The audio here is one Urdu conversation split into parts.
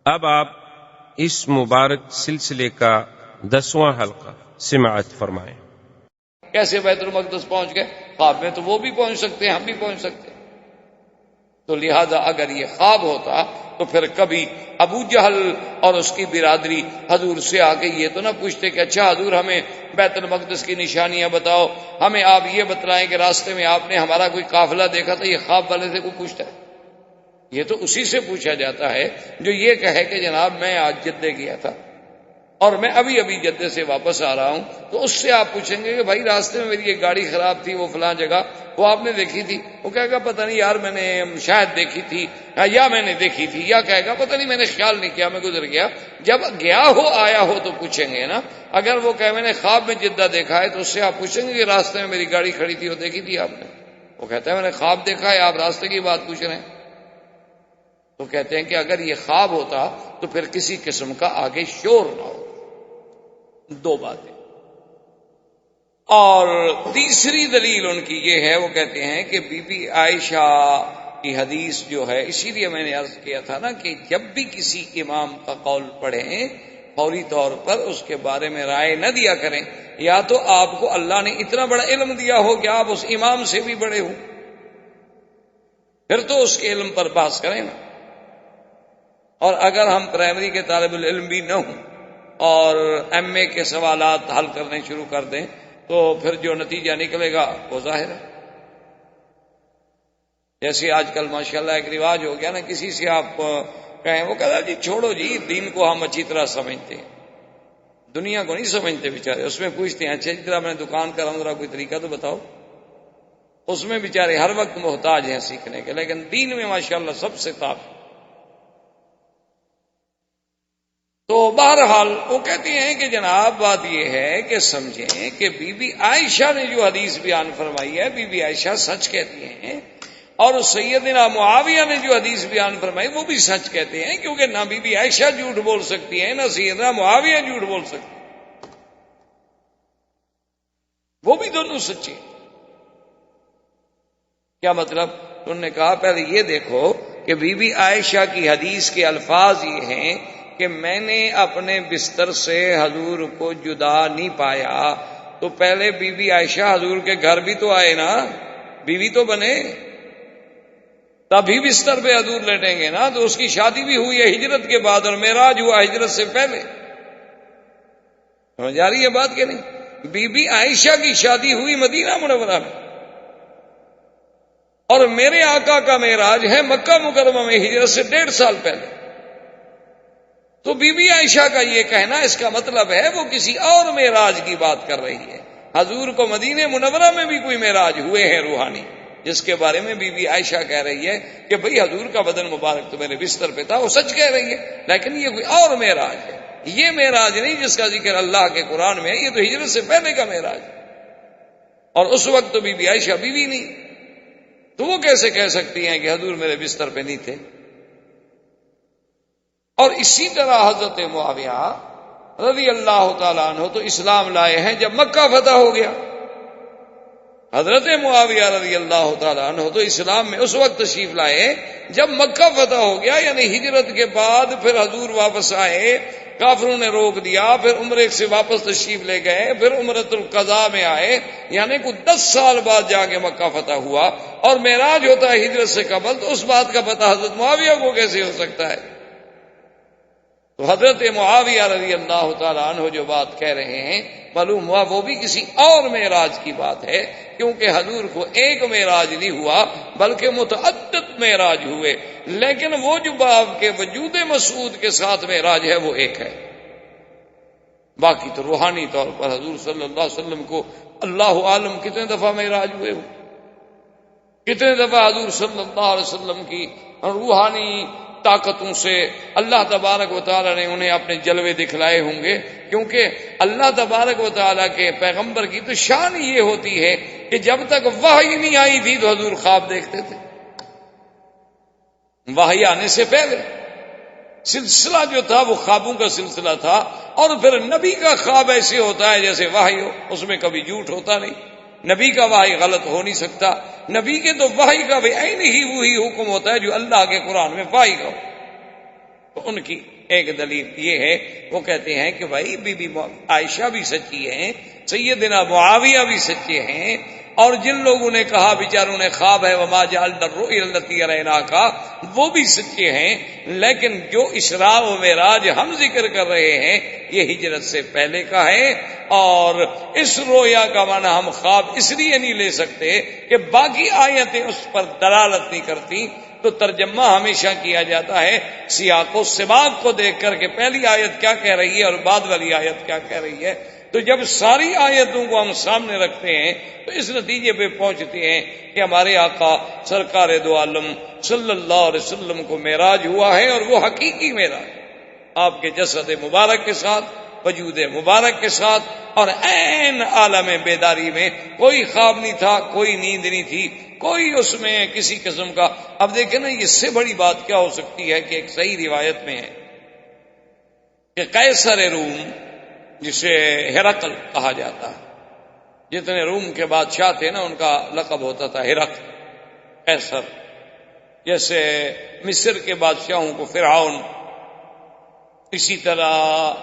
اب آپ اس مبارک سلسلے کا 10واں حلقہ سماعت فرمائیں۔ کیسے بیت المقدس پہنچ گئے؟ خواب میں تو وہ بھی پہنچ سکتے ہیں، ہم بھی پہنچ سکتے ہیں۔ تو لہذا اگر یہ خواب ہوتا تو پھر کبھی ابو جہل اور اس کی برادری حضور سے آ کے یہ تو نہ پوچھتے کہ اچھا حضور ہمیں بیت المقدس کی نشانیاں بتاؤ، ہمیں آپ یہ بتلائیں کہ راستے میں آپ نے ہمارا کوئی قافلہ دیکھا تھا۔ یہ خواب والے سے کوئی پوچھتا ہے؟ یہ تو اسی سے پوچھا جاتا ہے جو یہ کہے کہ جناب میں آج جدے گیا تھا اور میں ابھی ابھی جدے سے واپس آ رہا ہوں، تو اس سے آپ پوچھیں گے کہ بھائی راستے میں میری ایک گاڑی خراب تھی، وہ فلاں جگہ وہ آپ نے دیکھی تھی؟ وہ کہے گا پتہ نہیں یار، میں نے شاید دیکھی تھی یا میں نے دیکھی تھی، یا کہے گا پتہ نہیں میں نے خیال نہیں کیا، میں گزر گیا۔ جب گیا ہو آیا ہو تو پوچھیں گے نا۔ اگر وہ کہے میں نے خواب میں جدہ دیکھا ہے تو اس سے آپ پوچھیں گے کہ راستے میں میری گاڑی کھڑی تھی وہ دیکھی تھی آپ نے؟ وہ کہتا ہے میں نے خواب دیکھا ہے، آپ راستے کی بات پوچھ رہے ہیں۔ تو کہتے ہیں کہ اگر یہ خواب ہوتا تو پھر کسی قسم کا آگے شور نہ ہو۔ دو باتیں۔ اور تیسری دلیل ان کی یہ ہے، وہ کہتے ہیں کہ بی بی عائشہ کی حدیث جو ہے، اسی لیے میں نے عرض کیا تھا نا کہ جب بھی کسی امام کا قول پڑھیں فوری طور پر اس کے بارے میں رائے نہ دیا کریں، یا تو آپ کو اللہ نے اتنا بڑا علم دیا ہو کہ آپ اس امام سے بھی بڑے ہوں، پھر تو اس کے علم پر بحث کریں نا۔ اور اگر ہم پرائمری کے طالب العلم بھی نہ ہوں اور ایم اے کے سوالات حل کرنے شروع کر دیں تو پھر جو نتیجہ نکلے گا وہ ظاہر ہے۔ جیسے آج کل ماشاءاللہ ایک رواج ہو گیا نا، کسی سے آپ کہیں وہ کہتا جی چھوڑو جی، دین کو ہم اچھی طرح سمجھتے ہیں، دنیا کو نہیں سمجھتے بیچارے۔ اس میں پوچھتے ہیں اچھا جس طرح میں دکان کر رہا ہوں ذرا کوئی طریقہ تو بتاؤ۔ اس میں بیچارے ہر وقت محتاج ہیں سیکھنے کے، لیکن دین میں ماشاءاللہ سب سے طاقت۔ تو بہرحال وہ کہتے ہیں کہ جناب بات یہ ہے کہ سمجھیں کہ بی بی عائشہ نے جو حدیث بیان فرمائی ہے، بی بی عائشہ سچ کہتی ہیں، اور سیدنا معاویہ نے جو حدیث بیان فرمائی وہ بھی سچ کہتے ہیں، کیونکہ نہ بی بی عائشہ جھوٹ بول سکتی ہیں نہ سیدنا معاویہ جھوٹ بول سکتے ہیں، وہ بھی دونوں سچے ہیں۔ کیا مطلب؟ انہوں نے کہا پہلے یہ دیکھو کہ بی بی عائشہ کی حدیث کے الفاظ یہ ہیں کہ میں نے اپنے بستر سے حضور کو جدا نہیں پایا، تو پہلے بی بی عائشہ حضور کے گھر بھی تو آئے نا، بیوی تو بنے، تبھی بستر پہ حضور لیٹیں گے نا۔ تو اس کی شادی بھی ہوئی ہے ہجرت کے بعد اور معراج ہوا ہجرت سے پہلے۔ سمجھ آ رہی ہے بات کہ نہیں؟ بی بی عائشہ کی شادی ہوئی مدینہ منورہ میں، اور میرے آقا کا معراج ہے مکہ مکرمہ میں ہجرت سے 1.5 سال پہلے۔ تو بی بی عائشہ کا یہ کہنا اس کا مطلب ہے وہ کسی اور معراج کی بات کر رہی ہے۔ حضور کو مدینہ منورہ میں بھی کوئی معراج ہوئے ہیں روحانی، جس کے بارے میں بی بی عائشہ کہہ رہی ہے کہ بھئی حضور کا بدن مبارک تو میرے بستر پہ تھا، وہ سچ کہہ رہی ہے، لیکن یہ کوئی اور معراج ہے، یہ معراج نہیں جس کا ذکر اللہ کے قرآن میں ہے، یہ تو ہجرت سے پہلے کا معراج ہے، اور اس وقت تو بی بی عائشہ بیوی نہیں، تو وہ کیسے کہہ سکتی ہیں کہ حضور میرے بستر پہ نہیں تھے؟ اور اسی طرح حضرت معاویہ رضی اللہ تعالیٰ عنہ تو اسلام لائے ہیں جب مکہ فتح ہو گیا۔ حضرت معاویہ رضی اللہ تعالیٰ عنہ تو اسلام میں اس وقت تشریف لائے جب مکہ فتح ہو گیا، یعنی ہجرت کے بعد پھر حضور واپس آئے، کافروں نے روک دیا، پھر عمرے سے واپس تشریف لے گئے، پھر عمرۃ القضاء میں آئے، یعنی کوئی 10 سال بعد جا کے مکہ فتح ہوا، اور معراج ہوتا ہے ہجرت سے قبل، تو اس بات کا پتہ حضرت معاویہ کو کیسے ہو سکتا ہے؟ تو حضرت معاویہ رضی اللہ تعالیٰ عنہ جو بات کہہ رہے ہیں معلوم ہوا وہ بھی کسی اور معراج کی بات ہے، کیونکہ حضور کو ایک معراج نہیں ہوا بلکہ متعدد معراج ہوئے، لیکن وہ جو باب کے وجود مسعود کے ساتھ معراج ہے وہ ایک ہے۔ باقی تو روحانی طور پر حضور صلی اللہ علیہ وسلم کو اللہ عالم کتنے دفعہ معراج ہوئے ہو، کتنے دفعہ حضور صلی اللہ علیہ وسلم کی روحانی طاقتوں سے اللہ تبارک و تعالیٰ نے انہیں اپنے جلوے دکھلائے ہوں گے، کیونکہ اللہ تبارک و تعالیٰ کے پیغمبر کی تو شان یہ ہوتی ہے کہ جب تک وحی نہیں آئی تھی تو حضور خواب دیکھتے تھے، وحی آنے سے پہلے سلسلہ جو تھا وہ خوابوں کا سلسلہ تھا، اور پھر نبی کا خواب ایسے ہوتا ہے جیسے وحی ہو، اس میں کبھی جھوٹ ہوتا نہیں، نبی کا وحی غلط ہو نہیں سکتا، نبی کے تو وحی کا بھی عین ہی وہی حکم ہوتا ہے جو اللہ کے قرآن میں وحی کا ہو۔ تو ان کی ایک دلیل یہ ہے، وہ کہتے ہیں کہ بھائی بی بی عائشہ بھی سچی ہیں، سیدنا معاویہ بھی سچے ہیں، اور جن لوگوں نے کہا بیچاروں نے خواب ہے وما جعلنا الرؤيا التي اريناك، وہ بھی سچے ہیں، لیکن جو اسراء و معراج ہم ذکر کر رہے ہیں یہ ہجرت سے پہلے کا ہے، اور اس رویا کا معنی ہم خواب اس لیے نہیں لے سکتے کہ باقی آیتیں اس پر دلالت نہیں کرتی، تو ترجمہ ہمیشہ کیا جاتا ہے سیاق و سباق کو دیکھ کر کے پہلی آیت کیا کہہ رہی ہے اور بعد والی آیت کیا کہہ رہی ہے۔ تو جب ساری آیتوں کو ہم سامنے رکھتے ہیں تو اس نتیجے پہ پہنچتے ہیں کہ ہمارے آقا سرکار دو عالم صلی اللہ علیہ وسلم کو معراج ہوا ہے، اور وہ حقیقی معراج آپ کے جسد مبارک کے ساتھ، وجود مبارک کے ساتھ، اور عین عالم بیداری میں، کوئی خواب نہیں تھا، کوئی نیند نہیں تھی، کوئی اس میں کسی قسم کا۔ اب دیکھیں نا، اس سے بڑی بات کیا ہو سکتی ہے کہ ایک صحیح روایت میں ہے کہ قیصر روم، جسے ہرقل کہا جاتا ہے، جتنے روم کے بادشاہ تھے نا ان کا لقب ہوتا تھا ہرقل، قیصر، جیسے مصر کے بادشاہوں کو فرعون، اسی طرح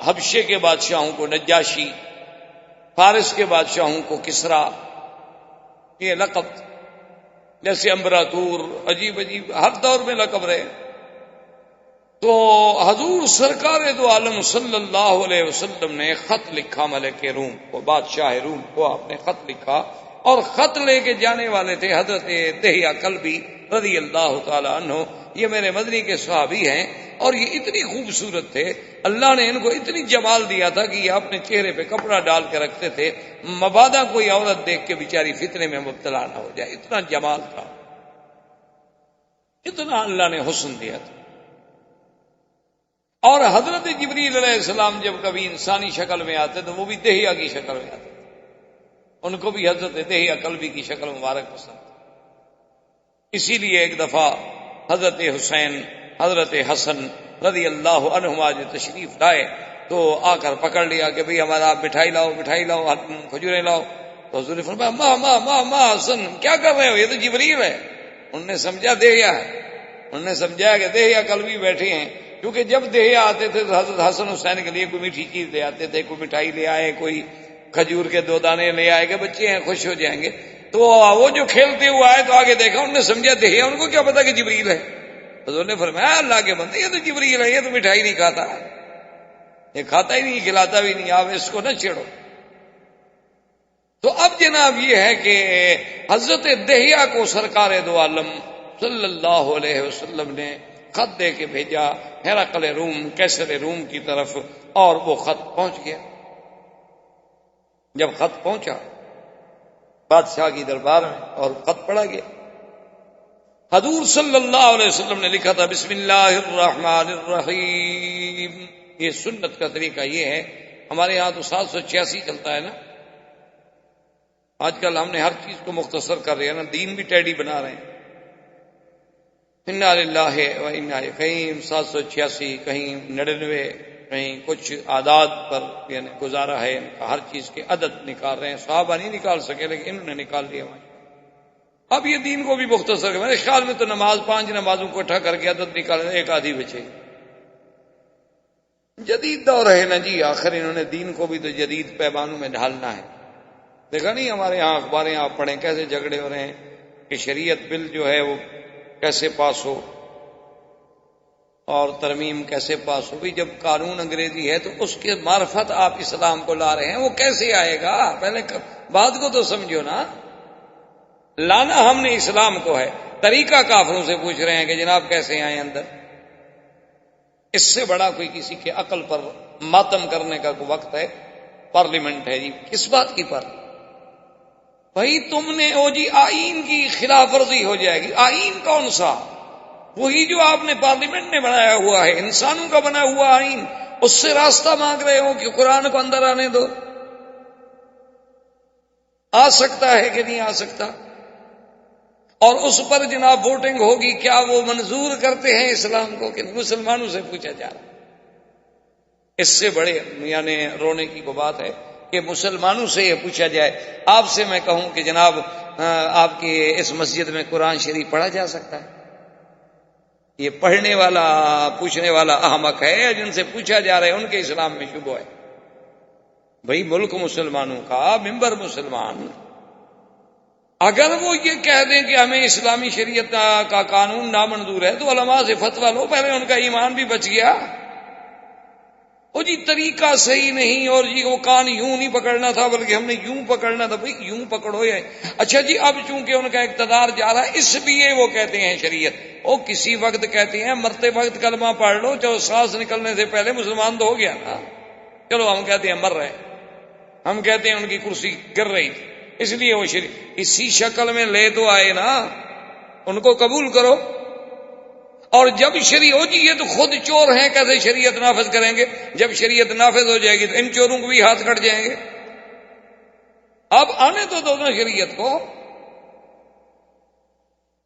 حبشے کے بادشاہوں کو نجاشی، فارس کے بادشاہوں کو کسرا، یہ لقب، جیسے امبراطور، عجیب عجیب ہر دور میں لقب رہے۔ تو حضور سرکار دو عالم صلی اللہ علیہ وسلم نے خط لکھا ملک روم کو، بادشاہ روم کو آپ نے خط لکھا، اور خط لے کے جانے والے تھے حضرت دہیہ کلبی رضی اللہ تعالی عنہ۔ یہ میرے مدنی کے صحابی ہیں، اور یہ اتنی خوبصورت تھے، اللہ نے ان کو اتنی جمال دیا تھا کہ یہ اپنے چہرے پہ کپڑا ڈال کے رکھتے تھے، مبادا کوئی عورت دیکھ کے بیچاری فتنے میں مبتلا نہ ہو جائے، اتنا جمال تھا، اتنا اللہ نے حسن دیا تھا۔ اور حضرت جبریل علیہ السلام جب کبھی انسانی شکل میں آتے تو وہ بھی دہیہ کی شکل میں آتے، ان کو بھی حضرت دہیہ کلبی کی شکل مبارک پسند تھی۔ اسی لیے ایک دفعہ حضرت حسین، حضرت حسن رضی اللہ عنہما جو تشریف لائے تو آ کر پکڑ لیا کہ بھئی ہمارا آپ مٹھائی لاؤ، مٹھائی لاؤ، کھجوریں لاؤ۔ تو حضور نے فرمایا ماں ماں ماں ماں حسن کیا کر رہے ہو، یہ تو جبریل ہے۔ انہوں نے سمجھا دہیہ ہے، انہوں نے سمجھا کہ دہیہ کلبی بیٹھے ہیں، کیونکہ جب دہیہ آتے تھے تو حضرت حسن حسین کے لیے کوئی میٹھی چیز لے آتے تھے، کوئی مٹھائی لے آئے، کوئی کھجور کے 2 دانے لے آئے کہ بچے ہیں خوش ہو جائیں گے۔ تو وہ جو کھیلتے ہوئے آئے تو آگے دیکھا، انہوں نے سمجھا دہیہ، ان کو کیا پتا کہ جبریل ہے۔ حضور نے فرمایا اللہ کے بندے، یہ تو جبریل ہے، یہ تو مٹھائی نہیں کھاتا، یہ کھاتا ہی نہیں، کھلاتا بھی نہیں، آپ اس کو نہ چھیڑو۔ تو اب جناب یہ ہے کہ حضرت دہیہ کو سرکار دو عالم صلی اللہ علیہ وسلم نے خط دے کے بھیجا ہرقل روم، قیصر روم کی طرف، اور وہ خط پہنچ گیا۔ جب خط پہنچا بادشاہ کی دربار میں اور خط پڑھا گیا، حضور صلی اللہ علیہ وسلم نے لکھا تھا بسم اللہ الرحمن الرحیم۔ یہ سنت کا طریقہ یہ ہے، ہمارے ہاں تو 786 چلتا ہے نا، آج کل ہم نے ہر چیز کو مختصر کر رہے ہیں نا، دین بھی ٹیڈی بنا رہے ہیں۔ انا للہ و انا الیہ، کہیں 786، کہیں 99، کہیں کچھ اعداد پر یعنی گزارا ہے، ہر چیز کے عدد نکال رہے ہیں، صحابہ نہیں نکال سکے لیکن انہوں نے نکال لیا۔ اب یہ دین کو بھی مختصر میرے خیال میں تو نماز 5 نمازوں کو اٹھا کر کے عدد نکال، ایک آدھی بچے۔ جدید دور ہے نا جی، آخر انہوں نے دین کو بھی تو جدید پیمانوں میں ڈھالنا ہے۔ دیکھا نہیں ہمارے یہاں اخباریں آپ پڑھیں کیسے جھگڑے ہو رہے ہیں کہ شریعت بل جو ہے وہ کیسے پاس ہو اور ترمیم کیسے پاس ہوگی۔ جب قانون انگریزی ہے تو اس کے معرفت آپ اسلام کو لا رہے ہیں، وہ کیسے آئے گا؟ پہلے بات کو تو سمجھو نا، لانا ہم نے اسلام کو ہے، طریقہ کافروں سے پوچھ رہے ہیں کہ جناب کیسے آئیں اندر۔ اس سے بڑا کوئی کسی کے عقل پر ماتم کرنے کا کوئی وقت ہے؟ پارلیمنٹ ہے جی، کس بات کی پر؟ بھائی تم نے او جی آئین کی خلاف ورزی ہو جائے گی۔ آئین کون سا؟ وہی جو آپ نے پارلیمنٹ میں بنایا ہوا ہے، انسانوں کا بنا ہوا آئین، اس سے راستہ مانگ رہے ہو کہ قرآن کو اندر آنے دو۔ آ سکتا ہے کہ نہیں آ سکتا؟ اور اس پر جناب ووٹنگ ہوگی، کیا وہ منظور کرتے ہیں اسلام کو کہ مسلمانوں سے پوچھا جا رہا ہے؟ اس سے بڑے یعنی رونے کی وہ بات ہے کہ مسلمانوں سے یہ پوچھا جائے۔ آپ سے میں کہوں کہ جناب آپ کی اس مسجد میں قرآن شریف پڑھا جا سکتا ہے؟ یہ پڑھنے والا پوچھنے والا احمق ہے یا جن سے پوچھا جا رہا ہے ان کے اسلام میں شبہ ہے؟ بھئی ملک مسلمانوں کا، ممبر مسلمان، اگر وہ یہ کہہ دیں کہ ہمیں اسلامی شریعت کا قانون نامنظور ہے تو علماء سے فتویٰ لو، پہلے ان کا ایمان بھی بچ گیا۔ وہ جی طریقہ صحیح نہیں، اور جی وہ کان یوں نہیں پکڑنا تھا بلکہ ہم نے یوں پکڑنا تھا۔ بھئی یوں پکڑو یا اچھا جی اب چونکہ ان کا اقتدار جا رہا ہے اس لیے وہ کہتے ہیں شریعت۔ وہ کسی وقت کہتے ہیں مرتے وقت کلمہ پڑھ لو، چلو سانس نکلنے سے پہلے مسلمان تو ہو گیا نا، چلو ہم کہتے ہیں مر رہے، ہم کہتے ہیں ان کی کرسی گر رہی تھی اس لیے وہ اسی شکل میں لے تو آئے نا، ان کو قبول کرو۔ اور جب شریعت ہو جی یہ تو خود چور ہیں، کیسے شریعت نافذ کریں گے؟ جب شریعت نافذ ہو جائے گی تو ان چوروں کو بھی ہاتھ کٹ جائیں گے۔ اب آنے تو دو نا شریعت کو،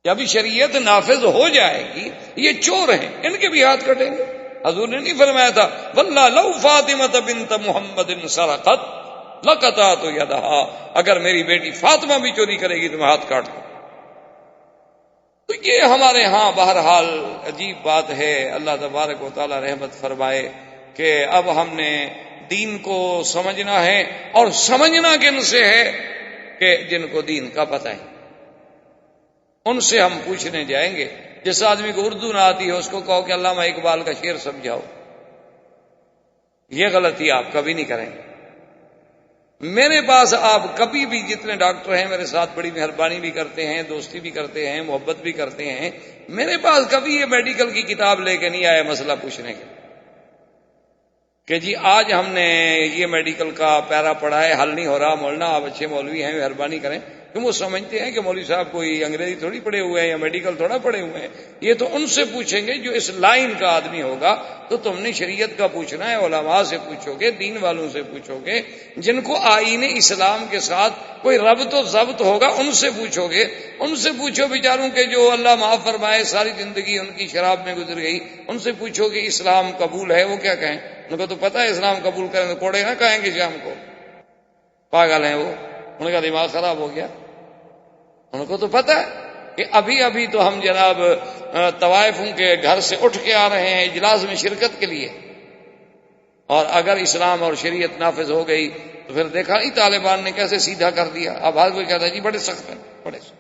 جب شریعت نافذ ہو جائے گی یہ چور ہیں ان کے بھی ہاتھ کٹیں گے۔ حضور نے نہیں فرمایا تھا واللہ لو فاطمہ بنت محمد سرقت لقطعت یدہا، اگر میری بیٹی فاطمہ بھی چوری کرے گی تو میں ہاتھ کاٹ دوں۔ تو یہ ہمارے ہاں بہرحال عجیب بات ہے۔ اللہ تبارک و تعالی رحمت فرمائے کہ اب ہم نے دین کو سمجھنا ہے، اور سمجھنا کن سے ہے کہ جن کو دین کا پتہ ہے ان سے ہم پوچھنے جائیں گے۔ جس آدمی کو اردو نہ آتی ہے اس کو کہو کہ علامہ اقبال کا شعر سمجھاؤ، یہ غلطی آپ کبھی نہیں کریں گے۔ میرے پاس آپ کبھی بھی، جتنے ڈاکٹر ہیں میرے ساتھ بڑی مہربانی بھی کرتے ہیں، دوستی بھی کرتے ہیں، محبت بھی کرتے ہیں، میرے پاس کبھی یہ میڈیکل کی کتاب لے کے نہیں آئے مسئلہ پوچھنے کے کہ جی آج ہم نے یہ میڈیکل کا پیرا پڑھا ہے، حل نہیں ہو رہا، مولانا آپ اچھے مولوی ہیں مہربانی کریں۔ کیوں وہ سمجھتے ہیں کہ مولوی صاحب کوئی انگریزی تھوڑی پڑھے ہوئے ہیں یا میڈیکل تھوڑا پڑھے ہوئے ہیں، یہ تو ان سے پوچھیں گے جو اس لائن کا آدمی ہوگا۔ تو تم نے شریعت کا پوچھنا ہے، علماء سے پوچھو گے، دین والوں سے پوچھو گے، جن کو آئین اسلام کے ساتھ کوئی ربط و ضبط ہوگا ان سے پوچھو گے۔ ان سے پوچھو بیچاروں کے جو اللہ معاف فرمائے ساری زندگی ان کی شراب میں گزر گئی، ان سے پوچھو کہ اسلام قبول ہے، وہ کیا کہیں؟ ان کو تو پتہ ہے اسلام قبول کریں تو کوڑے نہ کہیں گے شام کو، پاگل ہیں وہ، ان کا دماغ خراب ہو گیا۔ ان کو تو پتہ ہے کہ ابھی ابھی تو ہم جناب طوائفوں کے گھر سے اٹھ کے آ رہے ہیں اجلاس میں شرکت کے لیے، اور اگر اسلام اور شریعت نافذ ہو گئی تو پھر دیکھا نہیں طالبان نے کیسے سیدھا کر دیا۔ اب ہر کوئی کہتا ہے جی بڑے سخت ہیں، بڑے سخت،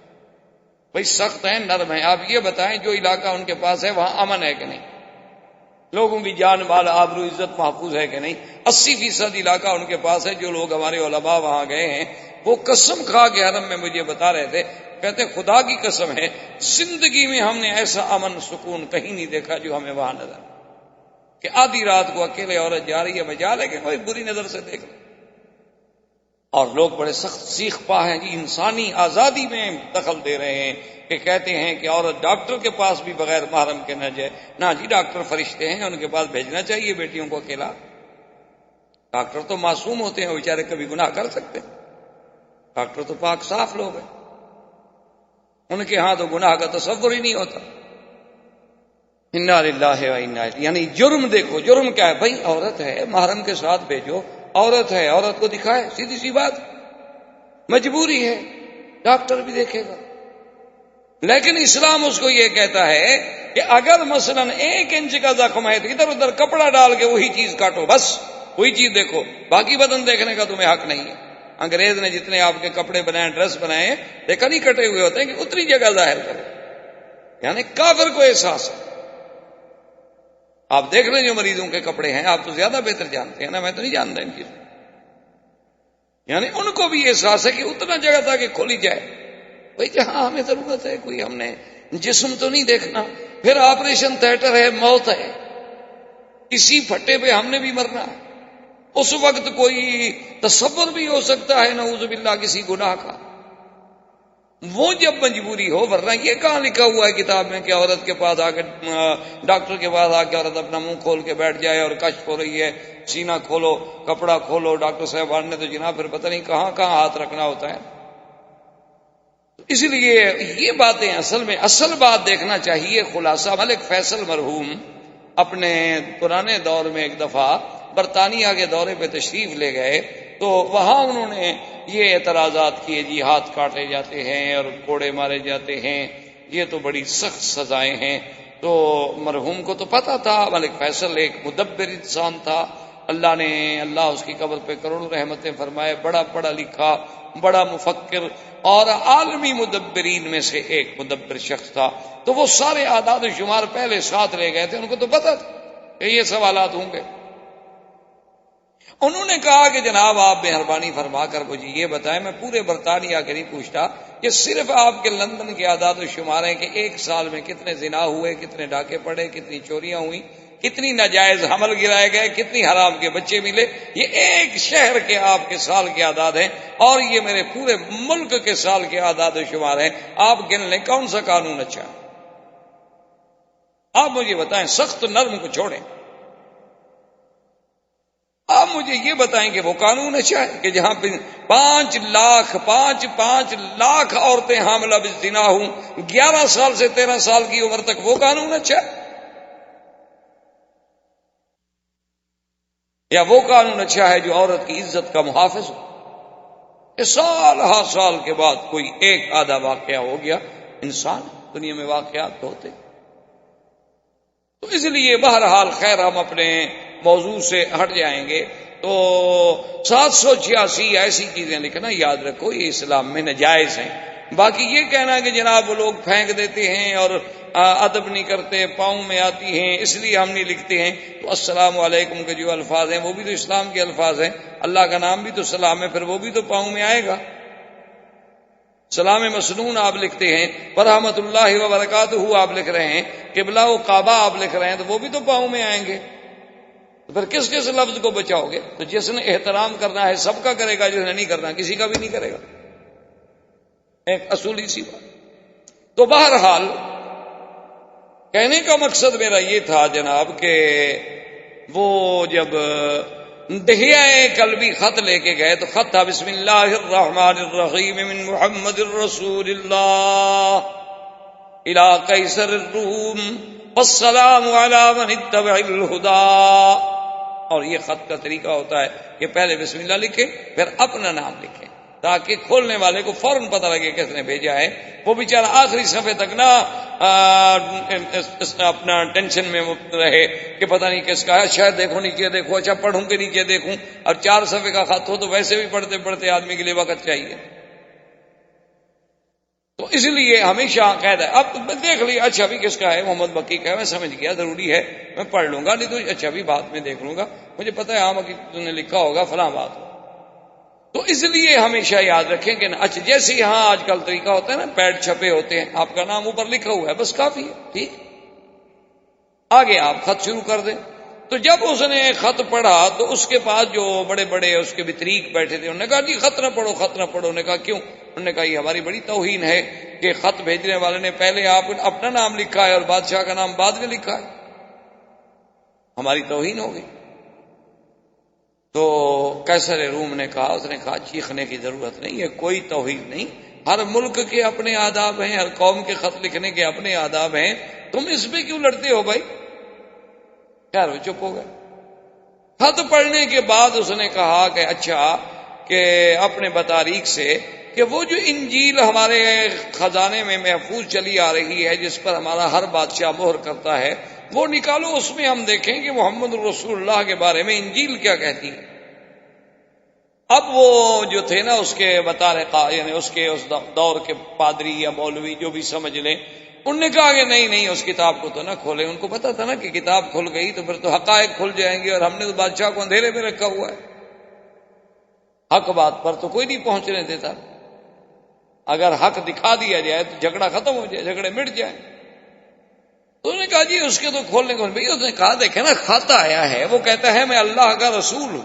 بھائی سخت ہیں نرم ہیں۔ آپ یہ بتائیں جو علاقہ ان کے پاس ہے وہاں امن ہے کہ نہیں؟ لوگوں کی جان مال آبرو عزت محفوظ ہے کہ نہیں؟ 80% علاقہ ان کے پاس ہے۔ جو لوگ ہمارے علماء وہاں گئے ہیں وہ قسم کھا کے حرم میں مجھے بتا رہے تھے، کہتے خدا کی قسم ہے زندگی میں ہم نے ایسا امن سکون کہیں نہیں دیکھا جو ہمیں وہاں نظر، کہ آدھی رات کو اکیلے عورت جا رہی ہے، مجال ہے کہ کوئی بری نظر سے دیکھ لے، اور لوگ بڑے سخت سیخ پا ہیں جی، انسانی آزادی میں دخل دے رہے ہیں کہ کہتے ہیں کہ عورت ڈاکٹر کے پاس بھی بغیر محرم کے نہ جائے۔ نہ جی، ڈاکٹر فرشتے ہیں، ان کے پاس بھیجنا چاہیے بیٹیوں کو اکیلا۔ ڈاکٹر تو معصوم ہوتے ہیں، وہ بیچارے کبھی گناہ کر سکتے ہیں، ڈاکٹر تو پاک صاف لوگ ہیں، ان کے ہاں تو گناہ کا تصور ہی نہیں ہوتا۔ انا للہ و انا الیہ، یعنی جرم دیکھو، جرم کیا ہے بھائی؟ عورت ہے، محرم کے ساتھ بھیجو، عورت ہے عورت کو دکھائے، سیدھی سی بات، مجبوری ہے، ڈاکٹر بھی دیکھے گا۔ لیکن اسلام اس کو یہ کہتا ہے کہ اگر مثلا 1 انچ کا زخم ہے تو ادھر ادھر کپڑا ڈال کے وہی چیز کاٹو، بس وہی چیز دیکھو، باقی بدن دیکھنے کا تمہیں حق نہیں ہے۔ انگریز نے جتنے آپ کے کپڑے بنائے، ڈریس بنائے، دیکھا نہیں کٹے ہوئے ہوتے ہیں کہ اتنی جگہ ظاہر کرو، یعنی کافر کو احساس ہے۔ آپ دیکھ لیں جو مریضوں کے کپڑے ہیں، آپ تو زیادہ بہتر جانتے ہیں نا، میں تو نہیں جانتا ان چیزوں، یعنی ان کو بھی احساس ہے کہ اتنا جگہ تاکہ کھولی جائے، بھائی جہاں ہمیں ضرورت ہے، کوئی ہم نے جسم تو نہیں دیکھنا۔ پھر آپریشن تھیٹر ہے، موت ہے، اسی پھٹے پہ ہم نے بھی مرنا ہے۔ اس وقت کوئی تصور بھی ہو سکتا ہے نعوذ باللہ کسی گناہ کا، وہ جب مجبوری ہو، ورنہ یہ کہاں لکھا ہوا ہے کتاب میں کہ عورت کے پاس آ کے، ڈاکٹر کے پاس آ کے عورت اپنا منہ کھول کے بیٹھ جائے اور کشف ہو رہی ہے، سینہ کھولو، کپڑا کھولو، ڈاکٹر صاحب نے تو جناب پھر پتہ نہیں کہاں کہاں ہاتھ رکھنا ہوتا ہے۔ اس لیے یہ باتیں اصل بات دیکھنا چاہیے۔ خلاصہ، ملک فیصل مرحوم اپنے پرانے دور میں ایک دفعہ برطانیہ کے دورے پہ تشریف لے گئے، تو وہاں انہوں نے یہ اعتراضات کیے، جی ہاتھ کاٹے جاتے ہیں اور کوڑے مارے جاتے ہیں، یہ تو بڑی سخت سزائیں ہیں۔ تو مرحوم کو تو پتا تھا ملک فیصل ایک مدبر انسان تھا، اللہ اس کی قبر پہ کروڑوں رحمتیں فرمائے، بڑا پڑھا لکھا، بڑا مفکر اور عالمی مدبرین میں سے ایک مدبر شخص تھا۔ تو وہ سارے اعداد و شمار پہلے ساتھ لے گئے تھے، ان کو تو پتا تھا کہ یہ سوالات ہوں گے۔ انہوں نے کہا کہ جناب آپ مہربانی فرما کر مجھے یہ بتائیں، میں پورے برطانیہ کے نہیں پوچھتا، یہ صرف آپ کے لندن کے اعداد و شمار ہیں کہ ایک سال میں کتنے زنا ہوئے، کتنے ڈاکے پڑے، کتنی چوریاں ہوئیں، کتنی ناجائز حمل گرائے گئے، کتنی حرام کے بچے ملے، یہ ایک شہر کے آپ کے سال کے اعداد ہیں، اور یہ میرے پورے ملک کے سال کے اعداد و شمار ہیں، آپ گن لیں کون سا قانون اچھا ہے؟ آپ مجھے بتائیں، سخت نرم کو چھوڑیں، آپ مجھے یہ بتائیں کہ وہ قانون اچھا ہے کہ جہاں پہ 5 لاکھ عورتیں حاملہ بالزنا ہوں 11 سال سے 13 سال کی عمر تک، وہ قانون اچھا ہے؟ یا وہ قانون اچھا ہے جو عورت کی عزت کا محافظ ہو؟ یہ سال ہر سال کے بعد کوئی ایک آدھا واقعہ ہو گیا، انسان دنیا میں واقعات ہوتے۔ تو اس لیے بہرحال خیر ہم اپنے موضوع سے ہٹ جائیں گے۔ تو 786 ایسی چیزیں لکھنا یاد رکھو یہ اسلام میں ناجائز ہیں۔ باقی یہ کہنا کہ جناب وہ لوگ پھینک دیتے ہیں اور ادب نہیں کرتے، پاؤں میں آتی ہیں اس لیے ہم نہیں لکھتے ہیں، تو السلام علیکم کے جو الفاظ ہیں وہ بھی تو اسلام کے الفاظ ہیں، اللہ کا نام بھی تو سلام ہے، پھر وہ بھی تو پاؤں میں آئے گا۔ سلام مسنون آپ لکھتے ہیں، ورحمۃ اللہ وبرکاتہ آپ لکھ رہے ہیں، قبلہ و کعبہ آپ لکھ رہے ہیں، تو وہ بھی تو پاؤں میں آئیں گے۔ تو پھر کس کس لفظ کو بچاؤ گے؟ تو جس نے احترام کرنا ہے سب کا کرے گا، جس نے نہیں کرنا کسی کا بھی نہیں کرے گا، ایک اصولی سی بات۔ تو بہرحال کہنے کا مقصد میرا یہ تھا جناب کہ وہ جب دہیہ قلبی خط لے کے گئے تو خط تھا بسم اللہ الرحمن الرحیم من محمد الرسول اللہ الی قیصر الروم والسلام علی من اتبع الہدی۔ اور یہ خط کا طریقہ ہوتا ہے کہ پہلے بسم اللہ لکھیں پھر اپنا نام لکھیں تاکہ کھولنے والے کو فوراً پتہ لگے کس نے بھیجا ہے، وہ بیچارہ آخری صفحے تک نہ اپنا ٹینشن میں رہے کہ پتہ نہیں کس کا ہے، شاید دیکھو نیچے دیکھو، اچھا پڑھوں کہ نیچے دیکھوں، اور 4 صفحے کا خط ہو تو ویسے بھی پڑھتے پڑھتے آدمی کے لیے وقت چاہیے۔ تو اس لیے ہمیشہ قید ہے، اب دیکھ لیا اچھا بھی کس کا ہے، محمد بکی کا ہے، میں سمجھ گیا ضروری ہے میں پڑھ لوں گا، نہیں تو اچھا بھی بعد میں دیکھ لوں گا، مجھے پتہ ہے ہاں تم نے لکھا ہوگا فلاں بات۔ تو اس لیے ہمیشہ یاد رکھیں کہ اچھا جیسے یہاں آج کل طریقہ ہوتا ہے نا، پیڈ چھپے ہوتے ہیں، آپ کا نام اوپر لکھا ہوا ہے بس کافی ہے، ٹھیک، آگے آپ خط شروع کر دیں۔ تو جب اس نے خط پڑھا تو اس کے پاس جو بڑے بڑے اس کے بطریق بیٹھے تھے، انہوں نے کہا جی خط نہ پڑھو، خط نہ پڑھو۔ انہوں نے کہا کیوں؟ انہوں نے کہا یہ ہماری بڑی توہین ہے کہ خط بھیجنے والے نے پہلے آپ اپنا نام لکھا ہے اور بادشاہ کا نام بعد میں لکھا ہے، ہماری توہین ہو گئی۔ تو قیصر روم نے کہا، اس نے کہا چیخنے کی ضرورت نہیں ہے، کوئی توہین نہیں، ہر ملک کے اپنے آداب ہیں، ہر قوم کے خط لکھنے کے اپنے آداب ہیں، تم اس پہ کیوں لڑتے ہو بھائی؟ خیر وہ چپ ہو گئے۔ خط پڑھنے کے بعد اس نے کہا کہ اچھا کہ اپنے بطاریق سے کہ وہ جو انجیل ہمارے خزانے میں محفوظ چلی آ رہی ہے جس پر ہمارا ہر بادشاہ مہر کرتا ہے، وہ نکالو، اس میں ہم دیکھیں کہ محمد رسول اللہ کے بارے میں انجیل کیا کہتی ہے۔ اب وہ جو تھے نا اس کے بطارقہ، یعنی اس دور کے پادری یا مولوی جو بھی سمجھ لیں، انہوں نے کہا کہ نہیں اس کتاب کو تو نہ کھولیں۔ ان کو پتا تھا نا کہ کتاب کھل گئی تو پھر تو حقائق کھل جائیں گے، اور ہم نے تو بادشاہ کو اندھیرے میں رکھا ہوا ہے، حق بات پر تو کوئی نہیں پہنچنے دیتا، اگر حق دکھا دیا جائے تو جھگڑا ختم ہو جائے، جھگڑے مٹ جائیں۔ تو انہوں نے کہا جی اس کے تو کھولنے کو بھائی، اس نے کہا دیکھیں نا خط آیا ہے، وہ کہتا ہے میں اللہ کا رسول ہوں،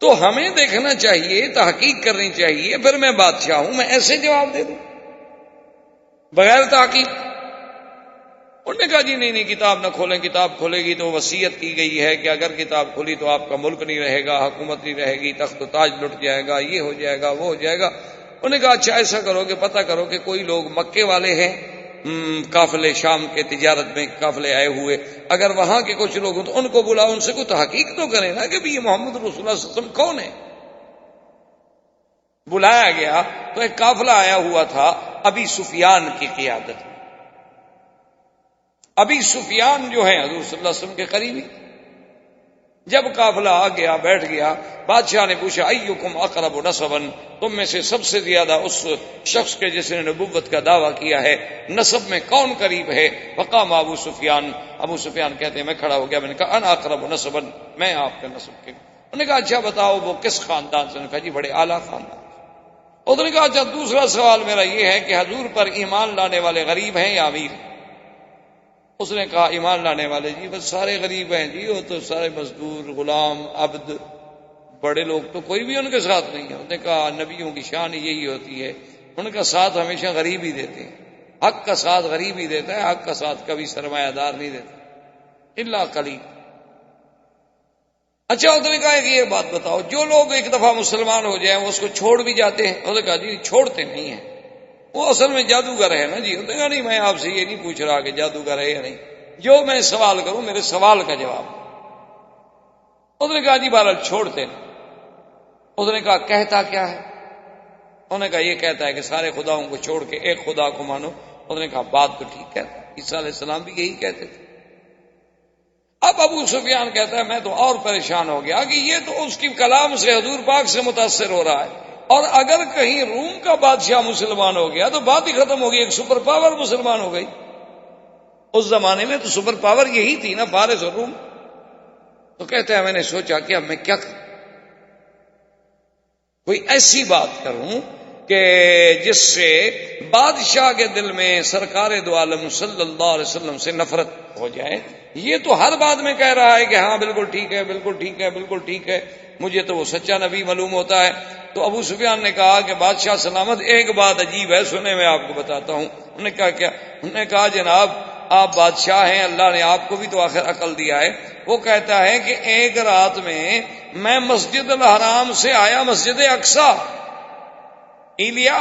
تو ہمیں دیکھنا چاہیے، تحقیق کرنی چاہیے، پھر میں بادشاہ ہوں میں ایسے جواب دے دوں بغیر تحقیق؟ انہوں نے کہا جی نہیں کتاب نہ کھولیں، کتاب کھولے گی تو وصیت کی گئی ہے کہ اگر کتاب کھلی تو آپ کا ملک نہیں رہے گا، حکومت نہیں رہے گی، تخت و تاج لٹ جائے گا، یہ ہو جائے گا، وہ ہو جائے گا۔ انہوں نے کہا اچھا ایسا کرو کہ پتہ کرو کہ کوئی لوگ مکے والے ہیں، قافلے شام کے تجارت میں قافلے آئے ہوئے، اگر وہاں کے کچھ لوگ ہیں تو ان کو بلاؤ، ان سے کوئی تحقیق تو کریں نا کہ بھی یہ محمد رسول اللہ صلی اللہ علیہ وسلم کون ہے۔ بلایا گیا تو ایک قافلہ آیا ہوا تھا ابی سفیان کی قیادت میں، ابی سفیان جو ہیں حضور صلی اللہ علیہ وسلم کے قریبی، جب قافلہ آ گیا بیٹھ گیا، بادشاہ نے پوچھا ایکم اقرب نسبا، تم میں سے سب سے زیادہ اس شخص کے جس نے نبوت کا دعویٰ کیا ہے نسب میں کون قریب ہے؟ وقام ابو سفیان، ابو سفیان کہتے ہیں میں کھڑا ہو گیا، میں نے کہا انا اقرب نسبا، میں آپ کے نسب کے۔ انہوں نے کہا اچھا بتاؤ وہ کس خاندان سے؟ انہوں نے کہا جی بڑے اعلیٰ خاندان۔ انہوں نے کہا اچھا دوسرا سوال میرا یہ ہے کہ حضور پر ایمان لانے والے غریب ہیں یا امیر؟ اس نے کہا ایمان لانے والے جی بس سارے غریب ہیں جی، وہ تو سارے مزدور، غلام، عبد، بڑے لوگ تو کوئی بھی ان کے ساتھ نہیں ہے۔ انہوں نے کہا نبیوں کی شان یہی ہوتی ہے، ان کا ساتھ ہمیشہ غریب ہی دیتے ہیں، حق کا ساتھ غریب ہی دیتا ہے، حق کا ساتھ کبھی سرمایہ دار نہیں دیتا الا قلیل۔ اچھا انہوں نے کہا کہ یہ بات بتاؤ جو لوگ ایک دفعہ مسلمان ہو جائیں وہ اس کو چھوڑ بھی جاتے ہیں؟ انہوں نے کہا جی چھوڑتے نہیں ہیں، وہ اصل میں جادوگر ہے نا جی۔ انہوں نے کہا نہیں میں آپ سے یہ نہیں پوچھ رہا کہ جادوگر ہے یا نہیں، جو میں سوال کروں میرے سوال کا جواب۔ انہوں نے کہا جی بہرحال چھوڑتے نہیں۔ انہوں نے کہا کہتا کیا ہے؟ انہوں نے کہا یہ کہتا ہے کہ سارے خداؤں کو چھوڑ کے ایک خدا کو مانو۔ انہوں نے کہا بات تو ٹھیک ہے، عیسیٰ علیہ السلام بھی یہی کہتے تھے۔ اب ابو سفیان کہتا ہے میں تو اور پریشان ہو گیا کہ یہ تو اس کی کلام سے حضور پاک سے متاثر ہو رہا ہے، اور اگر کہیں روم کا بادشاہ مسلمان ہو گیا تو بات ہی ختم ہو گئی، ایک سپر پاور مسلمان ہو گئی۔ اس زمانے میں تو سپر پاور یہی تھی نا، فارس اور روم۔ تو کہتا ہے میں نے سوچا کہ اب میں کیا کروں، کوئی ایسی بات کروں کہ جس سے بادشاہ کے دل میں سرکار دو عالم صلی اللہ علیہ وسلم سے نفرت ہو جائے۔ یہ تو ہر بات میں کہہ رہا ہے کہ ہاں بالکل ٹھیک ہے، بالکل ٹھیک ہے، بالکل ٹھیک ہے، مجھے تو وہ سچا نبی معلوم ہوتا ہے۔ تو ابو سفیان نے کہا کہ بادشاہ سلامت ایک بات عجیب ہے، سنیں میں آپ کو بتاتا ہوں۔ انہوں نے کہا کیا؟ انہوں نے کہا جناب آپ بادشاہ ہیں، اللہ نے آپ کو بھی تو آخر عقل دیا ہے۔ وہ کہتا ہے کہ ایک رات میں مسجد الحرام سے آیا مسجد اقصی ایلیا،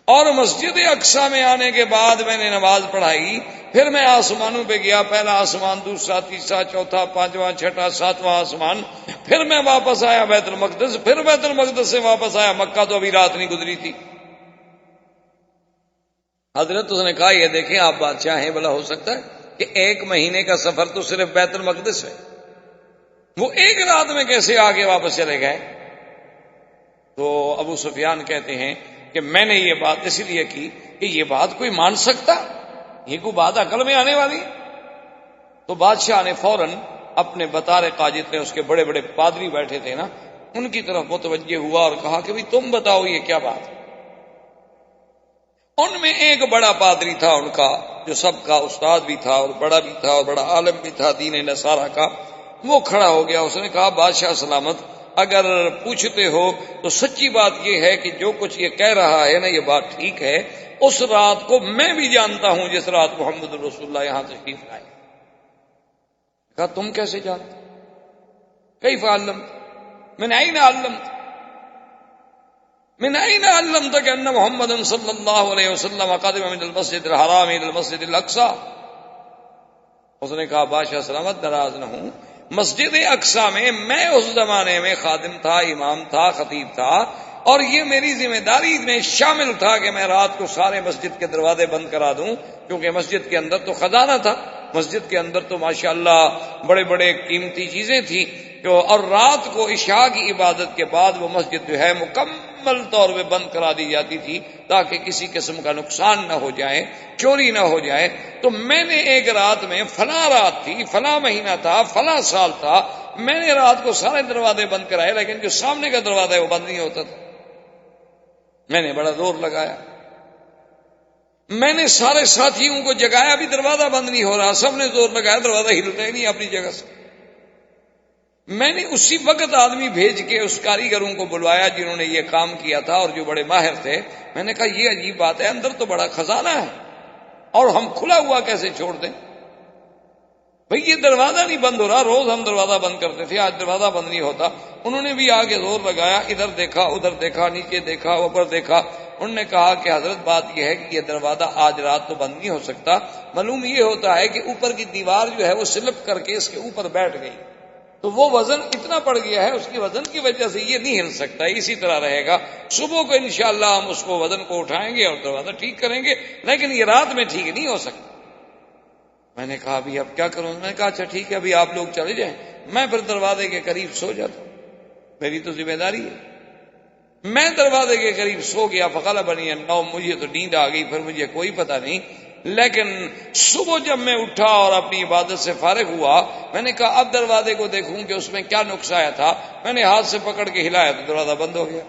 اور مسجد اقصی میں آنے کے بعد میں نے نماز پڑھائی، پھر میں آسمانوں پہ گیا، پہلا آسمان، دوسرا، تیسرا، چوتھا، پانچواں، چھٹا، ساتواں آسمان، پھر میں واپس آیا بیت المقدس، پھر بیت المقدس سے واپس آیا مکہ، تو ابھی رات نہیں گزری تھی۔ حضرت اس نے کہا یہ دیکھیں آپ بادشاہ ہیں، بھلا ہو سکتا ہے کہ ایک مہینے کا سفر تو صرف بیت المقدس ہے، وہ ایک رات میں کیسے آگے واپس چلے گئے؟ تو ابو سفیان کہتے ہیں کہ میں نے یہ بات اس لیے کی کہ یہ بات کوئی مان سکتا، یہ کوئی بات عقل میں آنے والی؟ تو بادشاہ نے فوراً اپنے بطارقہ جتنے اس کے بڑے بڑے پادری بیٹھے تھے نا، ان کی طرف متوجہ ہوا اور کہا کہ بھئی تم بتاؤ یہ کیا بات ہے؟ ان میں ایک بڑا پادری تھا ان کا، جو سب کا استاد بھی تھا اور بڑا بھی تھا اور بڑا عالم بھی تھا دین نصارہ کا۔ وہ کھڑا ہو گیا، اس نے کہا بادشاہ سلامت اگر پوچھتے ہو تو سچی بات یہ ہے کہ جو کچھ یہ کہہ رہا ہے نا یہ بات ٹھیک ہے، اس رات کو میں بھی جانتا ہوں جس رات محمد رسول اللہ یہاں تشریف لائے۔ کہا تم کیسے جانتے؟ کیف علمت؟ من این علمت؟ من این علمت کہ ان محمد صلی اللہ علیہ وسلم قادم من المسجد الحرام الى المسجد الاقصی؟ اس نے کہا بادشاہ سلامت ناراض نہ ہوں، مسجد اقصی میں اس زمانے میں خادم تھا، امام تھا، خطیب تھا، اور یہ میری ذمہ داری میں شامل تھا کہ میں رات کو سارے مسجد کے دروازے بند کرا دوں، کیونکہ مسجد کے اندر تو خزانہ تھا، مسجد کے اندر تو ماشاءاللہ بڑے بڑے قیمتی چیزیں تھیں، اور رات کو عشاء کی عبادت کے بعد وہ مسجد جو ہے مکمل طور پہ بند کرا دی جاتی تھی تاکہ کسی قسم کا نقصان نہ ہو جائے، چوری نہ ہو جائے۔ تو میں نے ایک رات میں فلاں رات تھی، فلاں مہینہ تھا، فلاں سال تھا، میں نے رات کو سارے دروازے بند کرائے، لیکن جو سامنے کا دروازہ ہے وہ بند نہیں ہوتا تھا۔ میں نے بڑا زور لگایا، میں نے سارے ساتھیوں کو جگایا بھی دروازہ بند نہیں ہو رہا، سب نے زور لگایا دروازہ ہلتا ہی نہیں اپنی جگہ سے۔ میں نے اسی وقت آدمی بھیج کے اس کاریگروں کو بلوایا جنہوں نے یہ کام کیا تھا اور جو بڑے ماہر تھے۔ میں نے کہا یہ عجیب بات ہے، اندر تو بڑا خزانہ ہے اور ہم کھلا ہوا کیسے چھوڑ دیں؟ بھئی یہ دروازہ نہیں بند ہو رہا، روز ہم دروازہ بند کرتے تھے، آج دروازہ بند نہیں ہوتا۔ انہوں نے بھی آگے زور لگایا، ادھر دیکھا، ادھر دیکھا، نیچے دیکھا، اوپر دیکھا۔ انہوں نے کہا کہ حضرت بات یہ ہے کہ یہ دروازہ آج رات تو بند نہیں ہو سکتا، معلوم یہ ہوتا ہے کہ اوپر کی دیوار جو ہے وہ سلپ کر کے اس کے اوپر بیٹھ گئی، تو وہ وزن اتنا پڑ گیا ہے، اس کی وزن کی وجہ سے یہ نہیں ہل سکتا، اسی طرح رہے گا۔ صبح کو انشاءاللہ ہم اس کو وزن کو اٹھائیں گے اور دروازہ ٹھیک کریں گے، لیکن یہ رات میں ٹھیک نہیں ہو سکتا۔ میں نے کہا ابھی اب کیا کروں؟ میں نے کہا اچھا ٹھیک ہے، ابھی آپ لوگ چلے جائیں، میں پھر دروازے کے قریب سو جاتا ہوں، میری تو ذمہ داری ہے۔ میں دروازے کے قریب سو گیا، فغلبنی النوم، مجھے تو نیند آ گئی، پھر مجھے کوئی پتہ نہیں۔ لیکن صبح جب میں اٹھا اور اپنی عبادت سے فارغ ہوا، میں نے کہا اب دروازے کو دیکھوں کہ اس میں کیا نقص آیا تھا۔ میں نے ہاتھ سے پکڑ کے ہلایا تو دروازہ بند ہو گیا،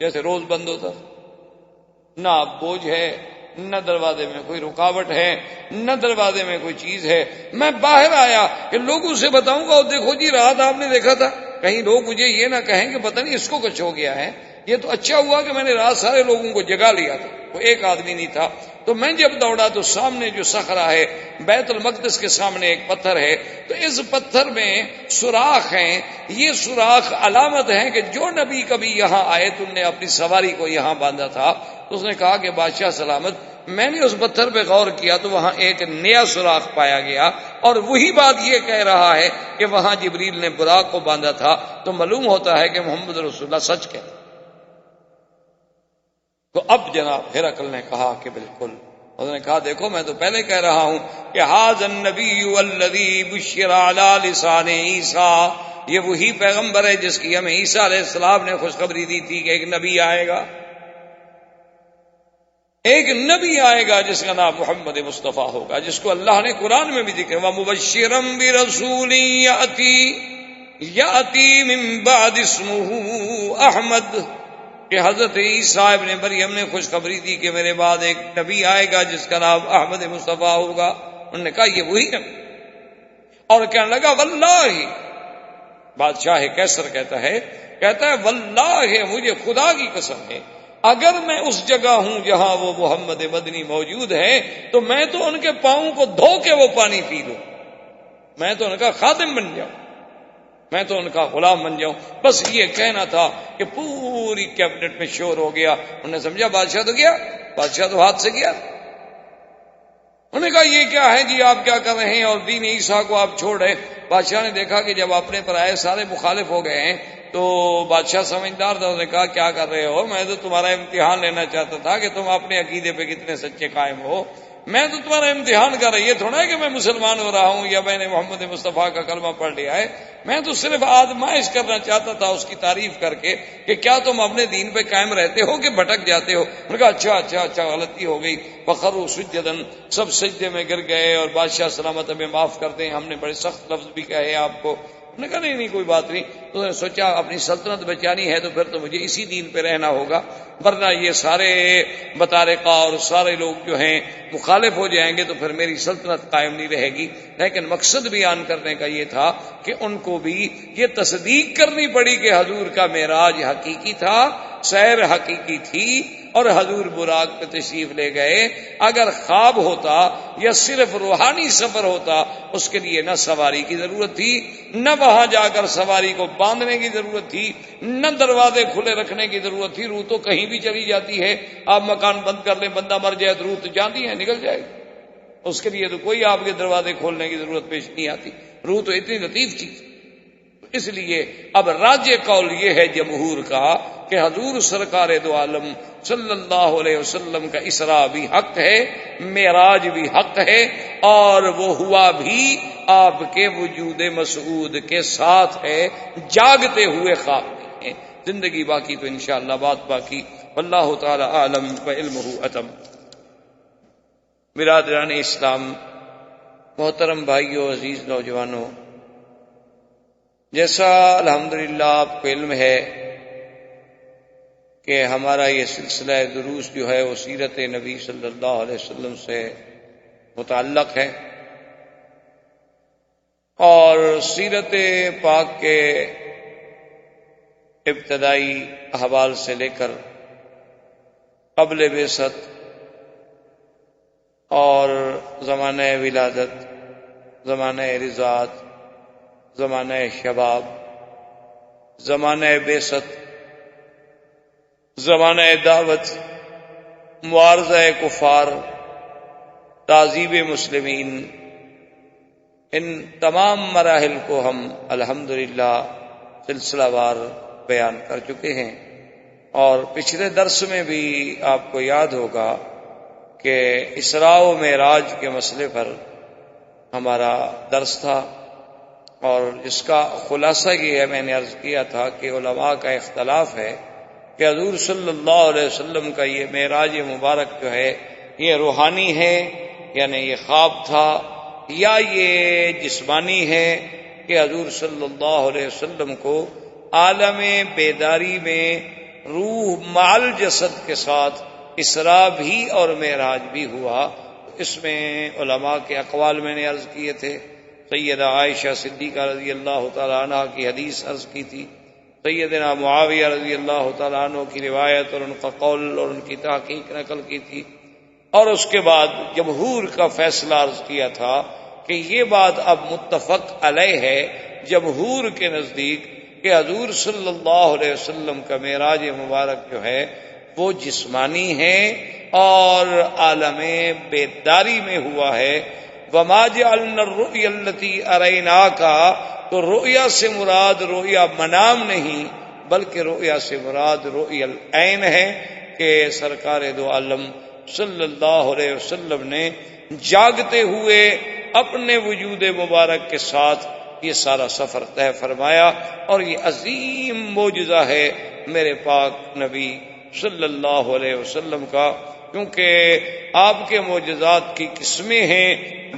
جیسے روز بند ہوتا۔ نہ اب بوجھ ہے، نہ دروازے میں کوئی رکاوٹ ہے، نہ دروازے میں کوئی چیز ہے۔ میں باہر آیا کہ لوگوں سے بتاؤں گا، اور دیکھو جی رات آپ نے دیکھا تھا، کہیں لوگ مجھے یہ نہ کہیں کہ پتہ نہیں اس کو کچھ ہو گیا ہے۔ یہ تو اچھا ہوا کہ میں نے رات سارے لوگوں کو جگا لیا تھا، کوئی ایک آدمی نہیں تھا۔ تو میں جب دوڑا تو سامنے جو صخرہ ہے، بیت المقدس کے سامنے ایک پتھر ہے، تو اس پتھر میں سوراخ ہیں۔ یہ سوراخ علامت ہے کہ جو نبی کبھی یہاں آئے، تم نے اپنی سواری کو یہاں باندھا تھا۔ تو اس نے کہا کہ بادشاہ سلامت، میں نے اس پتھر پہ غور کیا تو وہاں ایک نیا سوراخ پایا گیا، اور وہی بات یہ کہہ رہا ہے کہ وہاں جبریل نے براق کو باندھا تھا۔ تو معلوم ہوتا ہے کہ محمد رسول اللہ سچ کہتے۔ تو اب جناب ہرقل نے کہا کہ بالکل، انہوں نے کہا دیکھو میں تو پہلے کہہ رہا ہوں کہ ھذا النبی الذی بشر علی لسان عیسیٰ، یہ وہی پیغمبر ہے جس کی ہمیں عیسیٰ علیہ السلام نے خوشخبری دی تھی کہ ایک نبی آئے گا، ایک نبی آئے گا جس کا نام محمد مصطفیٰ ہوگا، جس کو اللہ نے قرآن میں بھی ذکر وَمُبَشِّرًا بِرَسُولٍ یَأْتِی مِن بَعْدِ اسْمُهُ احمد، کہ حضرت عیسیٰ ابن مریم نے خوشخبری دی کہ میرے بعد ایک نبی آئے گا جس کا نام احمد مصطفیٰ ہوگا۔ انہوں نے کہا یہ وہی ہے، اور کہنے لگا واللہ، بادشاہ کیسر کہتا ہے واللہ مجھے خدا کی قسم ہے، اگر میں اس جگہ ہوں جہاں وہ محمد مدنی موجود ہے تو میں تو ان کے پاؤں کو دھو کے وہ پانی پی لوں، میں تو ان کا خادم بن جاؤں، میں تو ان کا غلام بن جاؤں۔ بس یہ کہنا تھا کہ پوری کیبنٹ میں شور ہو گیا۔ انہوں نے سمجھا بادشاہ تو گیا، بادشاہ تو ہاتھ سے گیا۔ انہوں نے کہا یہ کیا ہے جی، آپ کیا کر رہے ہیں اور دین عیسیٰ کو آپ چھوڑ رہے؟ بادشاہ نے دیکھا کہ جب اپنے پر آئے سارے مخالف ہو گئے ہیں تو بادشاہ سمجھدار تھا، انہوں نے کہا کیا کر رہے ہو؟ میں تو تمہارا امتحان لینا چاہتا تھا کہ تم اپنے عقیدے پہ کتنے سچے قائم ہو، میں تو تمہارا امتحان کر رہا، یہ تھوڑا ہے کہ میں مسلمان ہو رہا ہوں یا میں نے محمد مصطفیٰ کا کلمہ پڑھ لیا ہے، میں تو صرف آزمائش کرنا چاہتا تھا اس کی تعریف کر کے کہ کیا تم اپنے دین پہ قائم رہتے ہو کہ بھٹک جاتے ہو۔ انہوں نے کہا اچھا غلطی ہو گئی۔ وخروا سجدا، سب سجدے میں گر گئے، اور بادشاہ سلامت ہمیں معاف کر دیں، ہم نے بڑے سخت لفظ بھی کہے آپ کو۔ انہوں نے کہا نہیں کوئی بات نہیں۔ تو انہوں نے سوچا اپنی سلطنت بچانی ہے تو پھر تو مجھے اسی دین پہ رہنا ہوگا، ورنہ یہ سارے بطارقہ اور سارے لوگ جو ہیں مخالف ہو جائیں گے تو پھر میری سلطنت قائم نہیں رہے گی۔ لیکن مقصد بیان کرنے کا یہ تھا کہ ان کو بھی یہ تصدیق کرنی پڑی کہ حضور کا معراج حقیقی تھا، سیر حقیقی تھی، اور حضور براق پہ تشریف لے گئے۔ اگر خواب ہوتا یا صرف روحانی سفر ہوتا، اس کے لیے نہ سواری کی ضرورت تھی، نہ وہاں جا کر سواری کو باندھنے کی ضرورت تھی، نہ دروازے کھلے رکھنے کی ضرورت تھی۔ روح تو کہیں بھی چلی جاتی ہے، آپ مکان بند کر لیں، بندہ مر جائے تو روح تو جاتی ہے، نکل جائے گی، اس کے لیے تو کوئی آپ کے دروازے کھولنے کی ضرورت پیش نہیں آتی۔ روح تو اتنی لطیف چیز۔ اس لیے اب راجع قول یہ ہے جمہور کا کہ حضور سرکار دو عالم صلی اللہ علیہ وسلم کا اسراء بھی حق ہے، معراج بھی حق ہے، اور وہ ہوا بھی آپ کے وجود مسعود کے ساتھ ہے، جاگتے ہوئے خواب نہیں ہے۔ زندگی باقی تو انشاءاللہ بات باقی، واللہ تعالی عالم وعلمہ اتم۔ برادران اسلام، محترم بھائیو، عزیز نوجوانوں، جیسا الحمدللہ آپ کو علم ہے کہ ہمارا یہ سلسلہ دروس جو ہے وہ سیرت نبی صلی اللہ علیہ وسلم سے متعلق ہے، اور سیرت پاک کے ابتدائی احوال سے لے کر قبل بعثت اور زمانہ ولادت، زمانہ رضاعت، زمانہ شباب، زمانہ بعثت، زمانہ دعوت، معارضہ کفار، تعذیب مسلمین، ان تمام مراحل کو ہم الحمدللہ سلسلہ وار بیان کر چکے ہیں، اور پچھلے درس میں بھی آپ کو یاد ہوگا کہ اسراء و معراج کے مسئلے پر ہمارا درس تھا، اور اس کا خلاصہ یہ ہے، میں نے عرض کیا تھا کہ علماء کا اختلاف ہے کہ حضور صلی اللہ علیہ وسلم کا یہ معراج مبارک جو ہے یہ روحانی ہے، یعنی یہ خواب تھا، یا یہ جسمانی ہے کہ حضور صلی اللہ علیہ وسلم کو عالم بیداری میں روح مع جسد کے ساتھ اسراء بھی اور معراج بھی ہوا۔ اس میں علماء کے اقوال میں نے عرض کیے تھے، سیدہ عائشہ صدیقہ رضی اللہ تعالیٰ عنہ کی حدیث عرض کی تھی، سیدنا معاویہ رضی اللہ تعالیٰ عنہ کی روایت اور ان کا قول اور ان کی تحقیق نقل کی تھی، اور اس کے بعد جمہور کا فیصلہ عرض کیا تھا کہ یہ بات اب متفق علیہ ہے جمہور کے نزدیک کہ حضور صلی اللہ علیہ وسلم کا معراج مبارک جو ہے وہ جسمانی ہے اور عالم بیداری میں ہوا ہے۔ وما جعلنا الرؤيا التي أريناك، تو رؤیا سے مراد رؤیا منام نہیں بلکہ رؤیا سے مراد رؤیا العین ہے کہ سرکار دو عالم صلی اللہ علیہ وسلم نے جاگتے ہوئے اپنے وجود مبارک کے ساتھ یہ سارا سفر طے فرمایا، اور یہ عظیم معجزہ ہے میرے پاک نبی صلی اللہ علیہ وسلم کا، کیونکہ آپ کے معجزات کی قسمیں ہیں،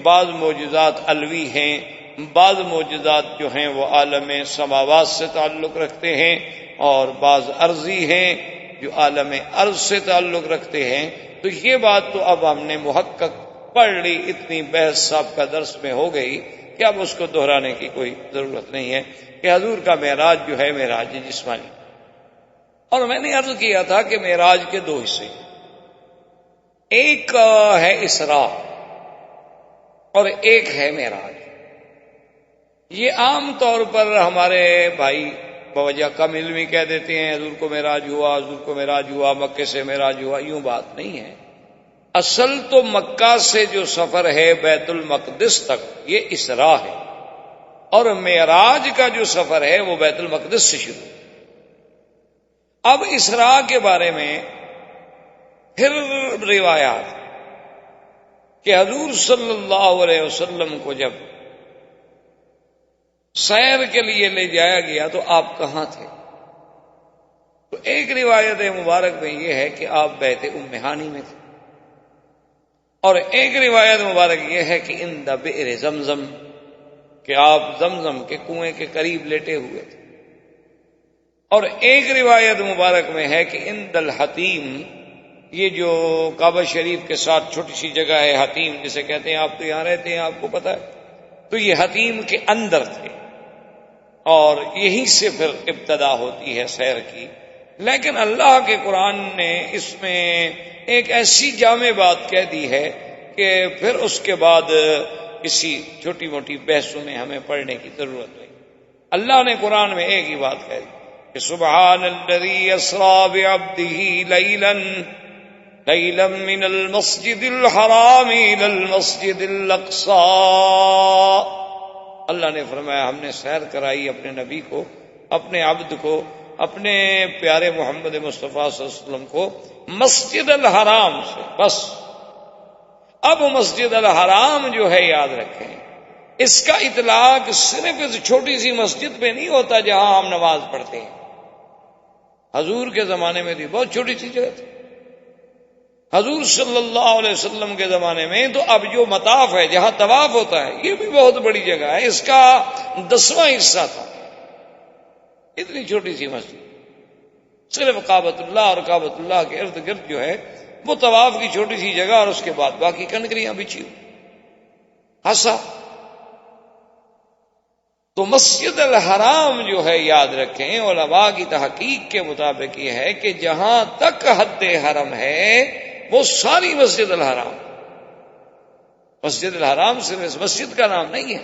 بعض معجزات علوی ہیں، بعض معجزات جو ہیں وہ عالم سماوات سے تعلق رکھتے ہیں، اور بعض عرضی ہیں جو عالم ارض سے تعلق رکھتے ہیں۔ تو یہ بات تو اب ہم نے محقق پڑھ لی، اتنی بحث صاحب کا درس میں ہو گئی کہ اب اس کو دہرانے کی کوئی ضرورت نہیں ہے کہ حضور کا معراج جو ہے معراج جسمانی۔ اور میں نے عرض کیا تھا کہ معراج کے دو حصے، ایک ہے اسراء اور ایک ہے معراج۔ یہ عام طور پر ہمارے بھائی بوجہ کم علمی کہہ دیتے ہیں حضور کو معراج ہوا، حضور کو معراج ہوا، مکے سے معراج ہوا، یوں بات نہیں ہے۔ اصل تو مکہ سے جو سفر ہے بیت المقدس تک یہ اسراء ہے، اور معراج کا جو سفر ہے وہ بیت المقدس سے شروع۔ اب اسراء کے بارے میں پھر روایات کہ حضور صلی اللہ علیہ وسلم کو جب سیر کے لیے لے جایا گیا تو آپ کہاں تھے؟ تو ایک روایت مبارک میں یہ ہے کہ آپ بیت ام ہانی میں تھے، اور ایک روایت مبارک یہ ہے کہ عند بئر زمزم، کہ آپ زمزم کے کنویں کے قریب لیٹے ہوئے تھے، اور ایک روایت مبارک میں ہے کہ عند الحتیم، یہ جو کعبہ شریف کے ساتھ چھوٹی سی جگہ ہے حتیم جسے کہتے ہیں، آپ تو یہاں رہتے ہیں آپ کو پتہ ہے، تو یہ حتیم کے اندر تھے، اور یہیں سے پھر ابتدا ہوتی ہے سیر کی۔ لیکن اللہ کے قرآن نے اس میں ایک ایسی جامع بات کہہ دی ہے کہ پھر اس کے بعد کسی چھوٹی موٹی بحثوں میں ہمیں پڑھنے کی ضرورت نہیں۔ اللہ نے قرآن میں ایک ہی بات کہہ دی کہ سبحان الذی اسریٰ بعبدہ لیلا من المسجد الحرام الی المسجد الاقصی۔ اللہ نے فرمایا ہم نے سیر کرائی اپنے نبی کو، اپنے عبد کو، اپنے پیارے محمد مصطفیٰ صلی اللہ علیہ وسلم کو مسجد الحرام سے۔ بس اب مسجد الحرام جو ہے یاد رکھیں، اس کا اطلاق صرف اس چھوٹی سی مسجد پہ نہیں ہوتا جہاں ہم نماز پڑھتے ہیں۔ حضور کے زمانے میں بھی بہت چھوٹی سی جگہ تھی، حضور صلی اللہ علیہ وسلم کے زمانے میں تو اب جو مطاف ہے جہاں طواف ہوتا ہے یہ بھی بہت بڑی جگہ ہے، اس کا 10واں حصہ تھا، اتنی چھوٹی سی مسجد، صرف کعبۃ اللہ اور کعبۃ اللہ کے ارد گرد جو ہے وہ طواف کی چھوٹی سی جگہ، اور اس کے بعد باقی کنکریاں بچھی ہوئی ہسا۔ تو مسجد الحرام جو ہے یاد رکھیں، علماء کی تحقیق کے مطابق یہ ہے کہ جہاں تک حد حرم ہے وہ ساری مسجد الحرام۔ مسجد الحرام صرف اس مسجد کا نام نہیں ہے،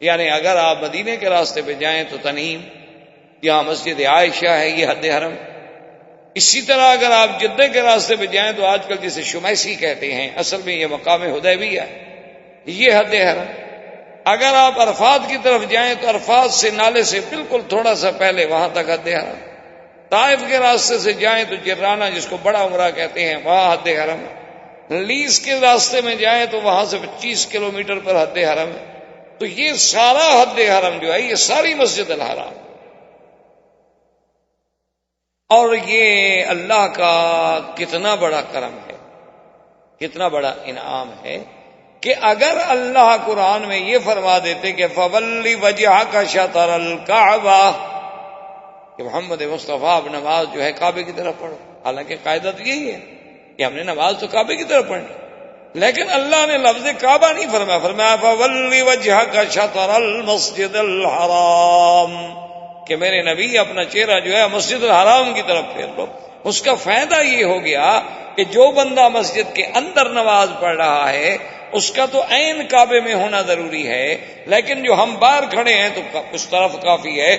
یعنی اگر آپ مدینے کے راستے پہ جائیں تو تنعیم، یہاں مسجد عائشہ ہے، یہ حد حرم۔ اسی طرح اگر آپ جدہ کے راستے پہ جائیں تو آج کل جسے شمیسی کہتے ہیں، اصل میں یہ مقام حدیبیہ ہے، یہ حد حرم۔ اگر آپ عرفات کی طرف جائیں تو عرفات سے نالے سے بالکل تھوڑا سا پہلے وہاں تک حد حرم. طائف کے راستے سے جائیں تو جرانہ جس کو بڑا عمرہ کہتے ہیں وہاں حد حرم ہے. لیس کے راستے میں جائیں تو وہاں سے 25 کلومیٹر پر حد حرم ہے. تو یہ سارا حد حرم جو ہے یہ ساری مسجد الحرام. اور یہ اللہ کا کتنا بڑا کرم ہے، کتنا بڑا انعام ہے کہ اگر اللہ قرآن میں یہ فرما دیتے کہ فَوَلِّ وَجْهَكَ شَطْرَ الْكَعْبَةِ کہ محمد مصطفیٰ اب نماز جو ہے کعبے کی طرف پڑھو. حالانکہ قاعدہ تو یہی ہے کہ ہم نے نماز تو کعبے کی طرف پڑھنی، لیکن اللہ نے لفظ کعبہ نہیں فرمایا، فرمایا فَوَلِّ وَجْهَكَ شَطْرَ الْمَسْجِدِ الْحَرَامِ کہ میرے نبی اپنا چہرہ جو ہے مسجد الحرام کی طرف پھیر لو. اس کا فائدہ یہ ہو گیا کہ جو بندہ مسجد کے اندر نماز پڑھ رہا ہے اس کا تو عین کعبے میں ہونا ضروری ہے، لیکن جو ہم باہر کھڑے ہیں تو اس طرف کافی ہے.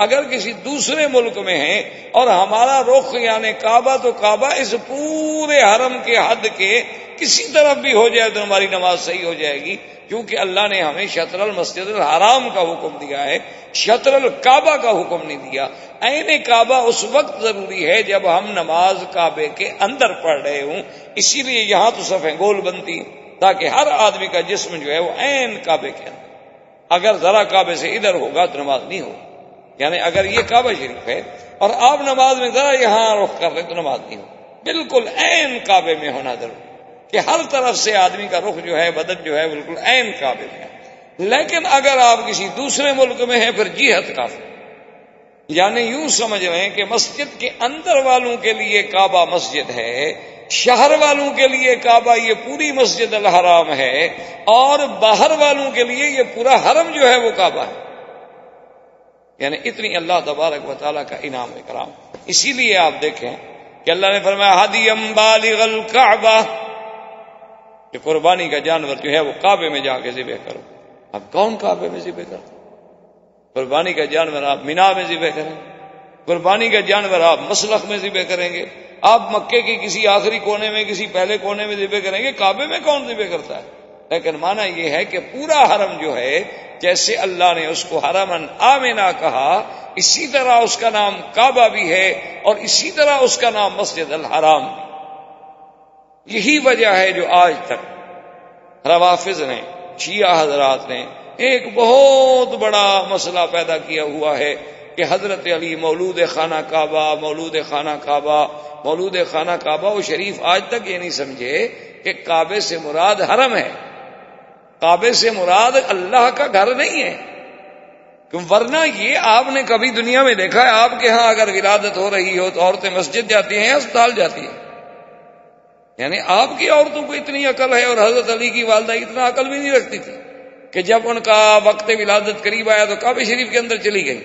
اگر کسی دوسرے ملک میں ہیں اور ہمارا رخ یعنی کعبہ تو کعبہ اس پورے حرم کے حد کے کسی طرف بھی ہو جائے تو ہماری نماز صحیح ہو جائے گی، کیونکہ اللہ نے ہمیں شطر المسجد الحرام کا حکم دیا ہے، شطر الکعبہ کا حکم نہیں دیا. عین کعبہ اس وقت ضروری ہے جب ہم نماز کعبے کے اندر پڑھ رہے ہوں. اسی لیے یہاں تو صفیں گول بنتی تاکہ ہر آدمی کا جسم جو ہے وہ عین کعبے کے اندر. اگر ذرا کعبے سے ادھر ہوگا تو نماز نہیں ہوگی. یعنی اگر یہ کعبہ شریف ہے اور آپ نماز میں ذرا یہاں رخ کر رہے تو نماز نہیں ہوگی. بالکل عین کعبے میں ہونا ضروری کہ ہر طرف سے آدمی کا رخ جو ہے بدن جو ہے بالکل عین کعبے میں ہے. لیکن اگر آپ کسی دوسرے ملک میں ہیں پھر جہت کافی، یعنی یوں سمجھ رہے ہیں کہ مسجد کے اندر والوں کے لیے کعبہ مسجد ہے، شہر والوں کے لیے کعبہ یہ پوری مسجد الحرام ہے، اور باہر والوں کے لیے یہ پورا حرم جو ہے وہ کعبہ ہے. یعنی اتنی اللہ تبارک و تعالیٰ کا انعام اکرام. اسی لیے آپ دیکھیں کہ اللہ نے فرمایا ہدیم بالغ الکعبہ کہ قربانی کا جانور جو ہے وہ کعبے میں جا کے ذبح کرو. اب کون کعبے میں ذبح کرو؟ قربانی کا جانور آپ مینا میں ذبح کریں، قربانی کا جانور آپ مسلخ میں ذبح کریں گے، آپ مکے کے کسی آخری کونے میں کسی پہلے کونے میں ذبح کریں گے. کعبے میں کون ذبح کرتا ہے؟ لیکن معنی یہ ہے کہ پورا حرم جو ہے جیسے اللہ نے اس کو حرمن آمنا کہا اسی طرح اس کا نام کعبہ بھی ہے اور اسی طرح اس کا نام مسجد الحرام بھی. یہی وجہ ہے جو آج تک روافض نے شیعہ حضرات نے ایک بہت بڑا مسئلہ پیدا کیا ہوا ہے کہ حضرت علی مولود خانہ کعبہ، مولود خانہ کعبہ، مولود خانہ کعبہ. وہ شریف آج تک یہ نہیں سمجھے کہ کعبے سے مراد حرم ہے، کعبے سے مراد اللہ کا گھر نہیں ہے. ورنہ یہ آپ نے کبھی دنیا میں دیکھا ہے آپ کے ہاں اگر ولادت ہو رہی ہو تو عورتیں مسجد جاتی ہیں یا اسپتال جاتی ہیں؟ یعنی آپ کی عورتوں کو اتنی عقل ہے اور حضرت علی کی والدہ اتنا عقل بھی نہیں رکھتی تھی کہ جب ان کا وقت ولادت قریب آیا تو کعبہ شریف کے اندر چلی گئی.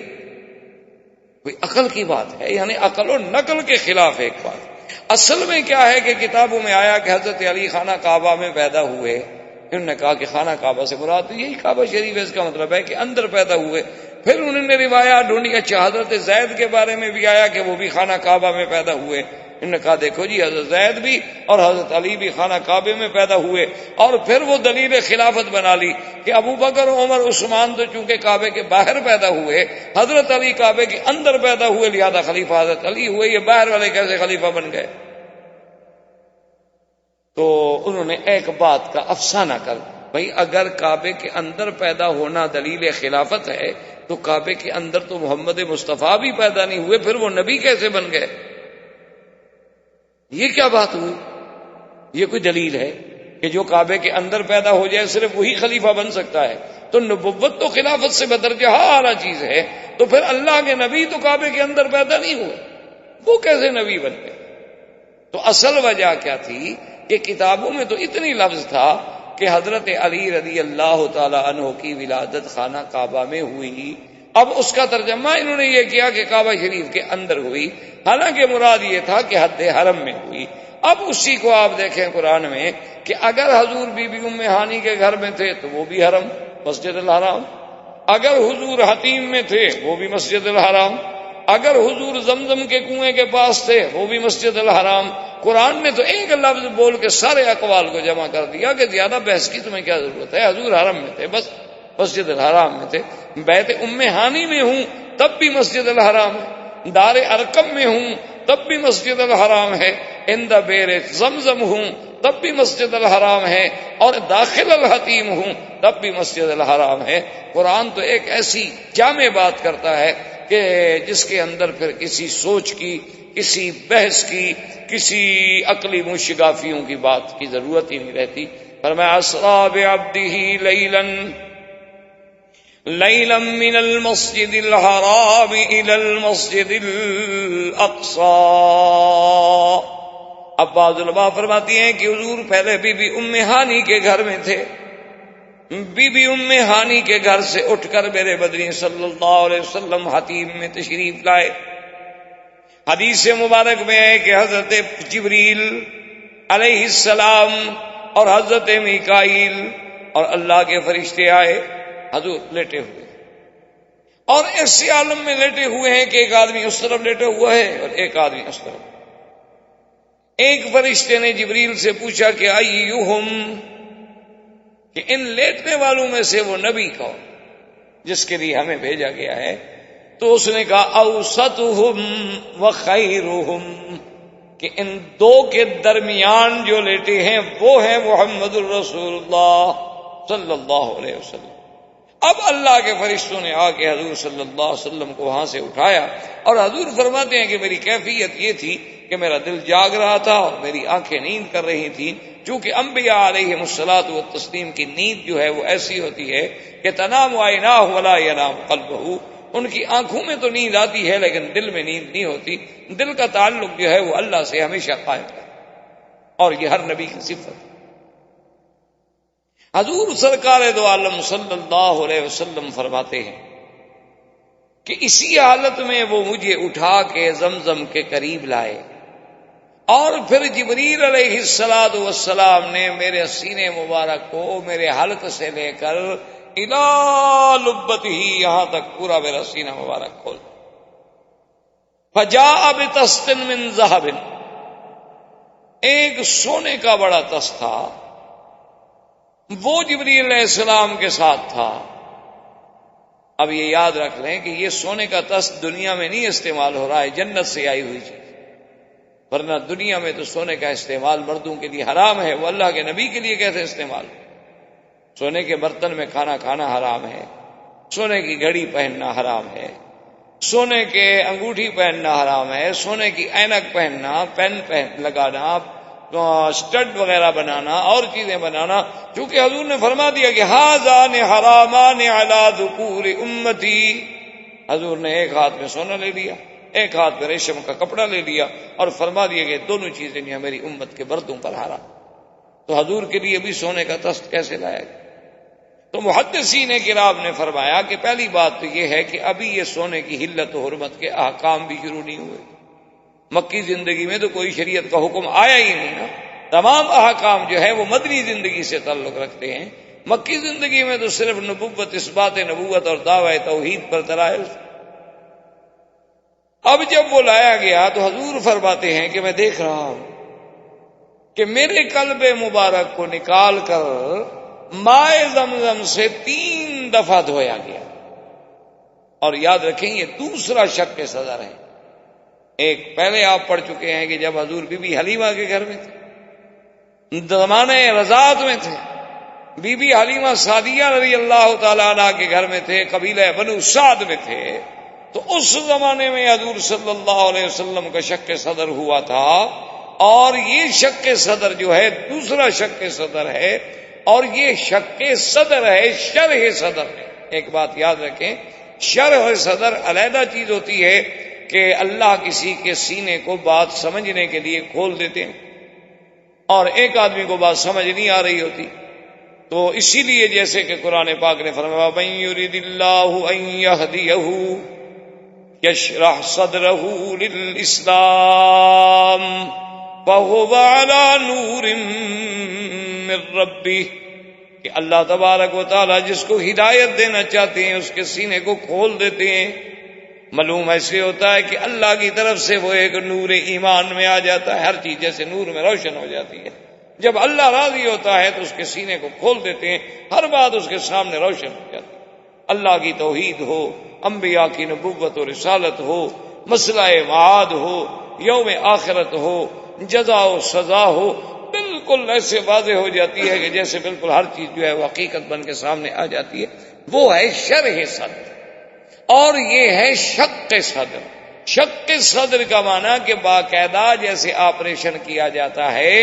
کوئی عقل کی بات ہے؟ یعنی عقل و نقل کے خلاف ایک بات. اصل میں کیا ہے کہ کتابوں میں آیا کہ حضرت علی خانہ کعبہ میں پیدا ہوئے. انہوں نے کہا کہ خانہ کعبہ سے مراد یہی کعبہ شریف ہے، اس کا مطلب ہے کہ اندر پیدا ہوئے. پھر انہوں نے روایات ڈھونڈی، اچھا حضرت زید کے بارے میں بھی آیا کہ وہ بھی خانہ کعبہ میں پیدا ہوئے. انہوں نے کہا دیکھو جی حضرت زید بھی اور حضرت علی بھی خانہ کعبے میں پیدا ہوئے. اور پھر وہ دلیل خلافت بنا لی کہ ابو بکر عمر عثمان تو چونکہ کعبے کے باہر پیدا ہوئے، حضرت علی کعبے کے اندر پیدا ہوئے، لہذا خلیفہ حضرت علی ہوئے. یہ باہر والے کیسے خلیفہ بن گئے؟ تو انہوں نے ایک بات کا افسانہ کر بھائی اگر کعبے کے اندر پیدا ہونا دلیل خلافت ہے تو کعبے کے اندر تو محمد مصطفیٰ بھی پیدا نہیں ہوئے، پھر وہ نبی کیسے بن گئے؟ یہ کیا بات ہوئی؟ یہ کوئی دلیل ہے کہ جو کعبے کے اندر پیدا ہو جائے صرف وہی خلیفہ بن سکتا ہے؟ تو نبوت تو خلافت سے بدرجہ اعلیٰ چیز ہے. تو پھر اللہ کے نبی تو کعبے کے اندر پیدا نہیں ہوئے، وہ کیسے نبی بن گئے؟ تو اصل وجہ کیا تھی کہ کتابوں میں تو اتنی لفظ تھا کہ حضرت علی رضی اللہ تعالی عنہ کی ولادت خانہ کعبہ میں ہوئی. اب اس کا ترجمہ انہوں نے یہ کیا کہ کعبہ شریف کے اندر ہوئی، حالانکہ مراد یہ تھا کہ حد حرم میں ہوئی. اب اسی کو آپ دیکھیں قرآن میں کہ اگر حضور بی بی ام ہانی کے گھر میں تھے تو وہ بھی حرم مسجد الحرام، اگر حضور حتیم میں تھے وہ بھی مسجد الحرام، اگر حضور زمزم کے کنویں کے پاس تھے وہ بھی مسجد الحرام. قرآن نے تو ایک لفظ بول کے سارے اقوال کو جمع کر دیا کہ زیادہ بحث کی تمہیں کیا ضرورت ہے، حضور حرم میں تھے بس. مسجد الحرام میں تھے، بیت ام ہانی میں ہوں تب بھی مسجد الحرام ہے، دار ارقم میں ہوں تب بھی مسجد الحرام ہے، عند بیر زمزم ہوں تب بھی مسجد الحرام ہے، اور داخل الحتیم ہوں تب بھی مسجد الحرام ہے۔ قرآن تو ایک ایسی جامع بات کرتا ہے کہ جس کے اندر پھر کسی سوچ کی، کسی بحث کی، کسی عقلی موشگافیوں کی بات کی ضرورت ہی نہیں رہتی۔ فرمایا اسرا بعبدہ لیلا من المسجد الحرام الى المسجد الاقصى۔ اب بعض علماء فرماتی ہیں کہ حضور پہلے بی بی ام ہانی کے گھر میں تھے، بی بی ام ہانی کے گھر سے اٹھ کر میرے بدری صلی اللہ علیہ وسلم حتیم میں تشریف لائے۔ حدیث مبارک میں ہے کہ حضرت جبریل علیہ السلام اور حضرت میکائیل اور اللہ کے فرشتے آئے، حضور لیٹے ہوئے، اور ایسے عالم میں لیٹے ہوئے ہیں کہ ایک آدمی اس طرف لیٹا ہوا ہے اور ایک آدمی اس طرف۔ ایک فرشتے نے جبریل سے پوچھا کہ ایہم، کہ ان لیٹنے والوں میں سے وہ نبی کون جس کے لیے ہمیں بھیجا گیا ہے؟ تو اس نے کہا اوسطہم وخیرہم، کہ ان دو کے درمیان جو لیٹے ہیں وہ ہیں محمد الرسول اللہ صلی اللہ علیہ وسلم۔ اب اللہ کے فرشتوں نے آ کے حضور صلی اللہ علیہ وسلم کو وہاں سے اٹھایا، اور حضور فرماتے ہیں کہ میری کیفیت یہ تھی کہ میرا دل جاگ رہا تھا اور میری آنکھیں نیند کر رہی تھیں، چونکہ انبیاء علیہم الصلاۃ والتسلیم کی نیند جو ہے وہ ایسی ہوتی ہے کہ تنام عیناہ ولا ینام قلبہ، ان کی آنکھوں میں تو نیند آتی ہے لیکن دل میں نیند نہیں ہوتی، دل کا تعلق جو ہے وہ اللہ سے ہمیشہ قائم ہے، اور یہ ہر نبی کی صفت ہے۔ حضور سرکار دو عالم صلی اللہ علیہ وسلم فرماتے ہیں کہ اسی حالت میں وہ مجھے اٹھا کے زمزم کے قریب لائے، اور پھر جبریل علیہ الصلاۃ والسلام نے میرے سینے مبارک کو میرے حلق سے لے کر الی لبتہ، یہاں تک پورا میرا سینہ مبارک کھول، فجاء بطست من ذہب، ایک سونے کا بڑا تست تھا، وہ جبریل علیہ السلام کے ساتھ تھا۔ اب یہ یاد رکھ لیں کہ یہ سونے کا تست دنیا میں نہیں استعمال ہو رہا ہے، جنت سے آئی ہوئی چیز، ورنہ دنیا میں تو سونے کا استعمال مردوں کے لیے حرام ہے، وہ اللہ کے نبی کے لیے کیسے استعمال؟ سونے کے برتن میں کھانا کھانا حرام ہے، سونے کی گھڑی پہننا حرام ہے، سونے کے انگوٹھی پہننا حرام ہے، سونے کی اینک پہننا، پین لگانا، اسٹڈ وغیرہ بنانا اور چیزیں بنانا، چونکہ حضور نے فرما دیا کہ ھذان حرامان علی ذکور امتی۔ حضور نے ایک ہاتھ میں سونا لے لیا، ایک ہاتھ میں ریشم کا کپڑا لے لیا، اور فرما دیا کہ دونوں چیزیں نہیں میری امت کے بردوں پر حرام۔ تو حضور کے لیے بھی سونے کا تست کیسے لایا گیا؟ تو محدثین کرام نے فرمایا کہ پہلی بات تو یہ ہے کہ ابھی یہ سونے کی حلت و حرمت کے احکام بھی شروع نہیں ہوئے، مکی زندگی میں تو کوئی شریعت کا حکم آیا ہی نہیں نا، تمام احکام جو ہے وہ مدنی زندگی سے تعلق رکھتے ہیں، مکی زندگی میں تو صرف نبوت، اثبات نبوت اور دعوی توحید پر دلائل۔ اب جب وہ لایا گیا تو حضور فرماتے ہیں کہ میں دیکھ رہا ہوں کہ میرے قلب مبارک کو نکال کر مائے زمزم سے 3 دفعہ دھویا گیا، اور یاد رکھیں یہ دوسرا شق صدر ہے۔ ایک پہلے آپ پڑھ چکے ہیں کہ جب حضور بی بی حلیمہ کے گھر میں تھے، زمانے رضاعت میں تھے، بی بی حلیمہ سعدیہ رضی اللہ تعالیٰ عنہ کے گھر میں تھے، قبیلہ بنو سعد میں تھے، تو اس زمانے میں حضور صلی اللہ علیہ وسلم کا شق صدر ہوا تھا، اور یہ شق صدر جو ہے دوسرا شق صدر ہے، اور یہ شق صدر ہے، شرح صدر ہے۔ ایک بات یاد رکھیں، شرح صدر علیحدہ چیز ہوتی ہے کہ اللہ کسی کے سینے کو بات سمجھنے کے لیے کھول دیتے ہیں، اور ایک آدمی کو بات سمجھ نہیں آ رہی ہوتی، تو اسی لیے جیسے کہ قرآن پاک نے فرمایا من یرید اللہ ان یہدیہ یشرح صدرہ للاسلام فہو علی نور من ربہ، کہ اللہ تبارک و تعالی جس کو ہدایت دینا چاہتے ہیں اس کے سینے کو کھول دیتے ہیں۔ معلوم ایسے ہوتا ہے کہ اللہ کی طرف سے وہ ایک نور ایمان میں آ جاتا ہے، ہر چیز جیسے نور میں روشن ہو جاتی ہے، جب اللہ راضی ہوتا ہے تو اس کے سینے کو کھول دیتے ہیں، ہر بات اس کے سامنے روشن ہو جاتی ہے۔ اللہ کی توحید ہو، انبیاء کی نبوت و رسالت ہو، مسئلہ معاد ہو، یوم آخرت ہو، جزا و سزا ہو، بالکل ایسے واضح ہو جاتی ہے کہ جیسے بالکل ہر چیز جو ہے وہ حقیقت بن کے سامنے آ جاتی ہے۔ وہ ہے شرح صدر، اور یہ ہے شق صدر۔ شق صدر کا معنی کہ باقاعدہ جیسے آپریشن کیا جاتا ہے،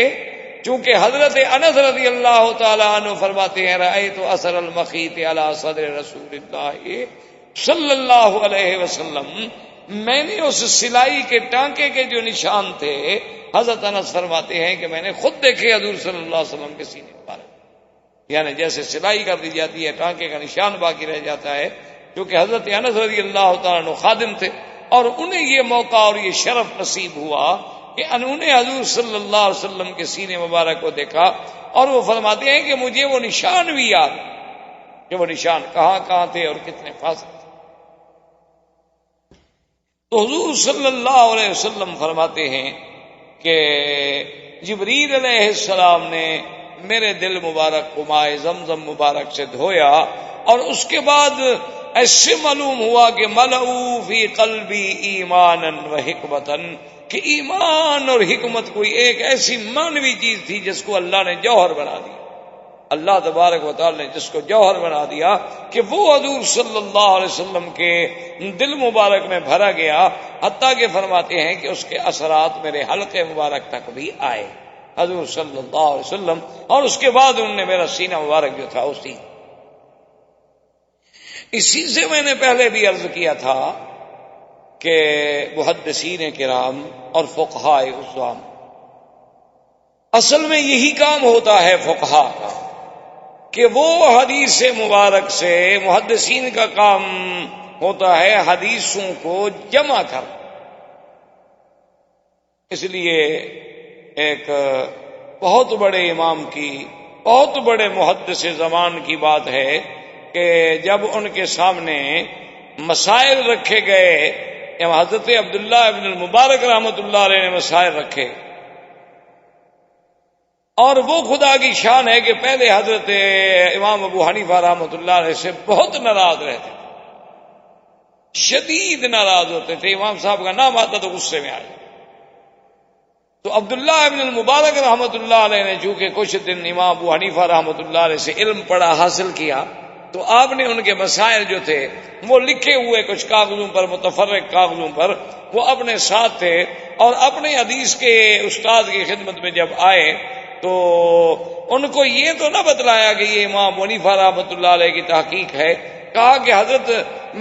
چونکہ حضرت انس رضی اللہ تعالیٰ عنہ فرماتے ہیں رأیت اثر المخیط علی صدر رسول اللہ صلی اللہ علیہ وسلم، میں نے اس سلائی کے ٹانکے کے جو نشان تھے، حضرت انس فرماتے ہیں کہ میں نے خود دیکھے حضور صلی اللہ علیہ وسلم کے سینے مبارک، یعنی جیسے سلائی کر دی جاتی ہے ٹانکے کا نشان باقی رہ جاتا ہے، کیونکہ حضرت انس رضی اللہ تعالیٰ عنہ خادم تھے اور انہیں یہ موقع اور یہ شرف نصیب ہوا کہ انہوں نے حضور صلی اللہ علیہ وسلم کے سینے مبارک کو دیکھا، اور وہ فرماتے ہیں کہ مجھے وہ نشان بھی یاد کہ وہ نشان کہاں کہاں تھے اور کتنے فاصلے تھے۔ تو حضور صلی اللہ علیہ وسلم فرماتے ہیں کہ جبریل علیہ السلام نے میرے دل مبارک کو مائے زمزم مبارک سے دھویا، اور اس کے بعد ایسے معلوم ہوا کہ ملؤ فی قلبی ایمانا و حکمتا، کہ ایمان اور حکمت کوئی ایک ایسی مانوی چیز تھی جس کو اللہ نے جوہر بنا دیا، اللہ تبارک و تعالی نے جس کو جوہر بنا دیا کہ وہ حضور صلی اللہ علیہ وسلم کے دل مبارک میں بھرا گیا، حتیٰ کہ فرماتے ہیں کہ اس کے اثرات میرے حلقے مبارک تک بھی آئے حضور صلی اللہ علیہ وسلم، اور اس کے بعد انہوں نے میرا سینہ مبارک جو تھا اسی سے میں نے پہلے بھی عرض کیا تھا کہ محدثین کرام اور فقہاء عظام، اصل میں یہی کام ہوتا ہے فقہاء کا کہ وہ حدیث مبارک سے، محدثین کا کام ہوتا ہے حدیثوں کو جمع کر۔ اس لیے ایک بہت بڑے امام کی، بہت بڑے محدث زمان کی بات ہے کہ جب ان کے سامنے مسائل رکھے گئے، حضرت عبداللہ ابن المبارک رحمۃ اللہ علیہ نے مسائل رکھے، اور وہ خدا کی شان ہے کہ پہلے حضرت امام ابو حنیفہ رحمۃ اللہ علیہ سے بہت ناراض رہتے تھے، شدید ناراض ہوتے تھے، امام صاحب کا نام آتا تو غصے میں آ جاتے۔ تو عبداللہ ابن المبارک رحمۃ اللہ علیہ نے چونکہ کچھ دن امام ابو حنیفہ رحمۃ اللہ علیہ سے علم پڑھا، حاصل کیا، تو آپ نے ان کے مسائل جو تھے وہ لکھے ہوئے کچھ کاغذوں پر، متفرق کاغذوں پر، وہ اپنے ساتھ تھے، اور اپنے حدیث کے استاد کی خدمت میں جب آئے تو ان کو یہ تو نہ بتلایا کہ یہ امام حنیفہ رحمۃ اللہ علیہ کی تحقیق ہے، کہا کہ حضرت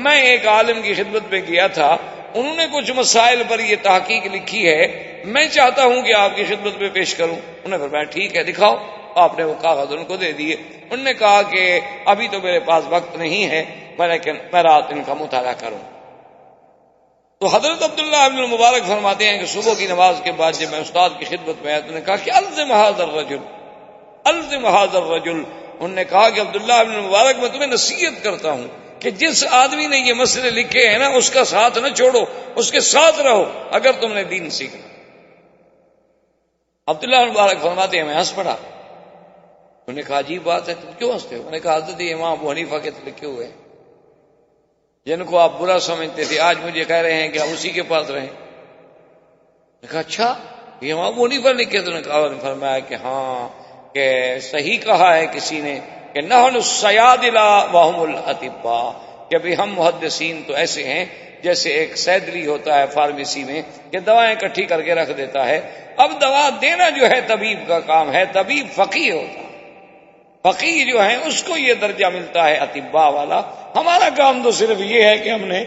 میں ایک عالم کی خدمت میں گیا تھا، انہوں نے کچھ مسائل پر یہ تحقیق لکھی ہے، میں چاہتا ہوں کہ آپ کی خدمت میں پیش کروں۔ انہوں نے فرمایا ٹھیک ہے دکھاؤ۔ آپ نے وہ کاغذ ان کو دے دیے۔ انہوں نے کہا کہ ابھی تو میرے پاس وقت نہیں ہے، لیکن میں رات ان کا مطالعہ کروں۔ تو حضرت عبداللہ ابن المبارک فرماتے ہیں کہ صبح کی نماز کے بعد جب میں استاد کی خدمت میں آیا تو نے کہا کہ الزم هذا الرجل، الزم هذا الرجل۔ انہوں نے کہا کہ عبداللہ ابن المبارک میں تمہیں نصیحت کرتا ہوں کہ جس آدمی نے یہ مسئلے لکھے ہیں نا، اس کا ساتھ نہ چھوڑو، اس کے ساتھ رہو اگر تم نے دین سیکھنا۔ عبداللہ المبارک فرماتے ہیں میں ہنس پڑا۔ انہوں نے کہا عجیب بات ہے، تم کیوں ہنستے ہو؟ میں نے کہا حضرت امام ابو حنیفہ کے تو لکھے ہوئے ہیں جن کو آپ برا سمجھتے تھے، آج مجھے کہہ رہے ہیں کہ آپ اسی کے پاس رہیں۔ میں نے کہا اچھا یہ امام ابو حنیفہ لکھے؟ تو نے کہا، فرمایا کہ ہاں، کہ صحیح کہا ہے کسی نے کہ نحن الصیادلہ وہم الاطباء، کہ بھی ہم محدثین تو ایسے ہیں جیسے ایک صیدلی ہوتا ہے فارمیسی میں کہ دوائیں اکٹھی کر کے رکھ دیتا ہے۔ اب دوا دینا جو ہے طبیب کا کام ہے، طبیب فقیہ ہوتا ہے، فقیہ جو ہے اس کو یہ درجہ ملتا ہے اطباء والا۔ ہمارا کام تو صرف یہ ہے کہ ہم نے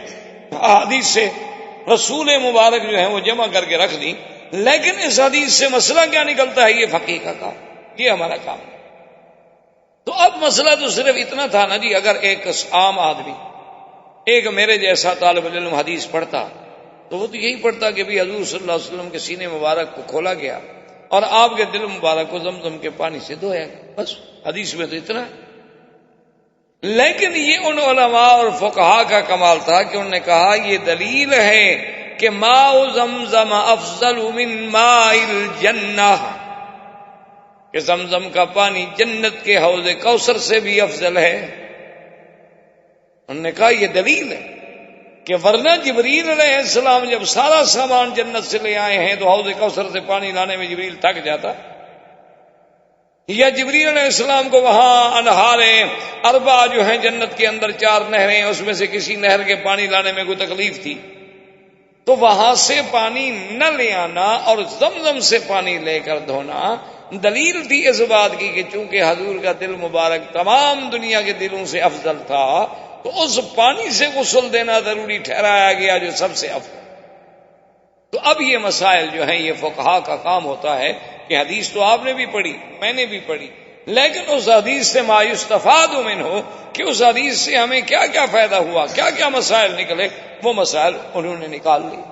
حدیث سے رسول مبارک جو ہے وہ جمع کر کے رکھ دی، لیکن اس حدیث سے مسئلہ کیا نکلتا ہے یہ فقیہ کا کام، یہ ہمارا کام۔ تو اب مسئلہ تو صرف اتنا تھا نا جی، اگر ایک عام آدمی، ایک میرے جیسا طالب علم حدیث پڑھتا تو وہ تو یہی پڑھتا کہ بھی حضور صلی اللہ علیہ وسلم کے سینے مبارک کو کھولا گیا اور آپ کے دل مبارک کو زمزم کے پانی سے دھویا گیا، بس حدیث میں تو اتنا ہے۔ لیکن یہ ان علماء اور فقہاء کا کمال تھا کہ انہوں نے کہا یہ دلیل ہے کہ ماء زمزم افضل من ماء الجنہ، کہ زمزم کا پانی جنت کے حوض کوثر سے بھی افضل ہے؟ انہوں نے کہا یہ دلیل ہے کہ ورنہ جبریل علیہ السلام جب سارا سامان جنت سے لے آئے ہیں تو حوض کوثر سے پانی لانے میں جبریل تھک جاتا، یا جبریل علیہ السلام کو وہاں انہاریں اربع جو ہیں جنت کے اندر 4 نہریں، اس میں سے کسی نہر کے پانی لانے میں کوئی تکلیف تھی تو وہاں سے پانی نہ لے آنا اور زمزم سے پانی لے کر دھونا دلیل تھی اس بات کی کہ چونکہ حضور کا دل مبارک تمام دنیا کے دلوں سے افضل تھا تو اس پانی سے غسل دینا ضروری ٹھہرایا گیا جو سب سے افضل۔ تو اب یہ مسائل جو ہیں یہ فقہا کا کام ہوتا ہے کہ حدیث تو آپ نے بھی پڑھی، میں نے بھی پڑھی، لیکن اس حدیث سے ما یستفاد منہ کہ اس حدیث سے ہمیں کیا کیا فائدہ ہوا، کیا کیا مسائل نکلے، وہ مسائل انہوں نے نکال لی۔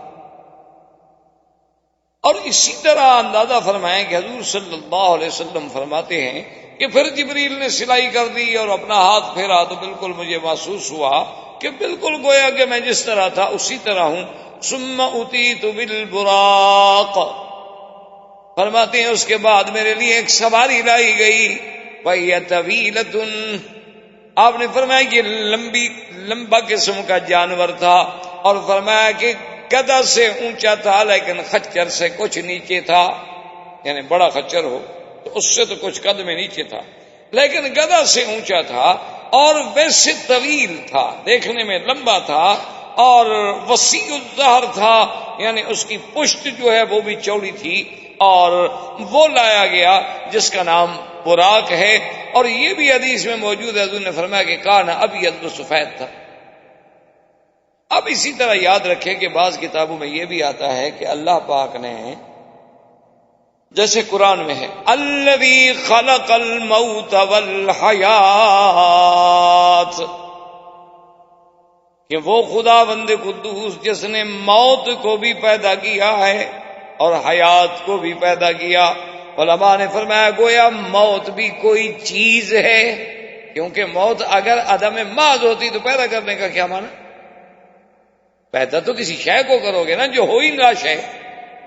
اور اسی طرح اندازہ فرمائیں کہ حضور صلی اللہ علیہ وسلم فرماتے ہیں کہ پھر جبریل نے سلائی کر دی اور اپنا ہاتھ پھیرا تو بالکل مجھے محسوس ہوا کہ بالکل گویا کہ میں جس طرح تھا اسی طرح ہوں۔ ثم اتیت بالبراق، فرماتے ہیں اس کے بعد میرے لیے ایک سواری لائی گئی، وَهِيَ طَوِيلَةٌ، آپ نے فرمایا کہ لمبا قسم کا جانور تھا، اور فرمایا کہ گدھا سے اونچا تھا لیکن خچر سے کچھ نیچے تھا، یعنی بڑا خچر ہو تو اس سے تو کچھ قد میں نیچے تھا، لیکن گدھا سے اونچا تھا اور ویسے طویل تھا، دیکھنے میں لمبا تھا اور وسیع الظہر تھا، یعنی اس کی پشت جو ہے وہ بھی چوڑی تھی، اور وہ لایا گیا جس کا نام براق ہے۔ اور یہ بھی حدیث میں موجود ہے، حضور نے فرمایا کہ کان ابیض سفید تھا۔ اب اسی طرح یاد رکھیں کہ بعض کتابوں میں یہ بھی آتا ہے کہ اللہ پاک نے جیسے قرآن میں ہے الذی خلق الموت والحیات، کہ وہ خداوند قدوس جس نے موت کو بھی پیدا کیا ہے اور حیات کو بھی پیدا کیا۔ علماء نے فرمایا گویا موت بھی کوئی چیز ہے، کیونکہ موت اگر عدم محض ہوتی تو پیدا کرنے کا کیا معنی؟ پیدا تو کسی شے کو کرو گے نا جو ہو ہی نہ شے،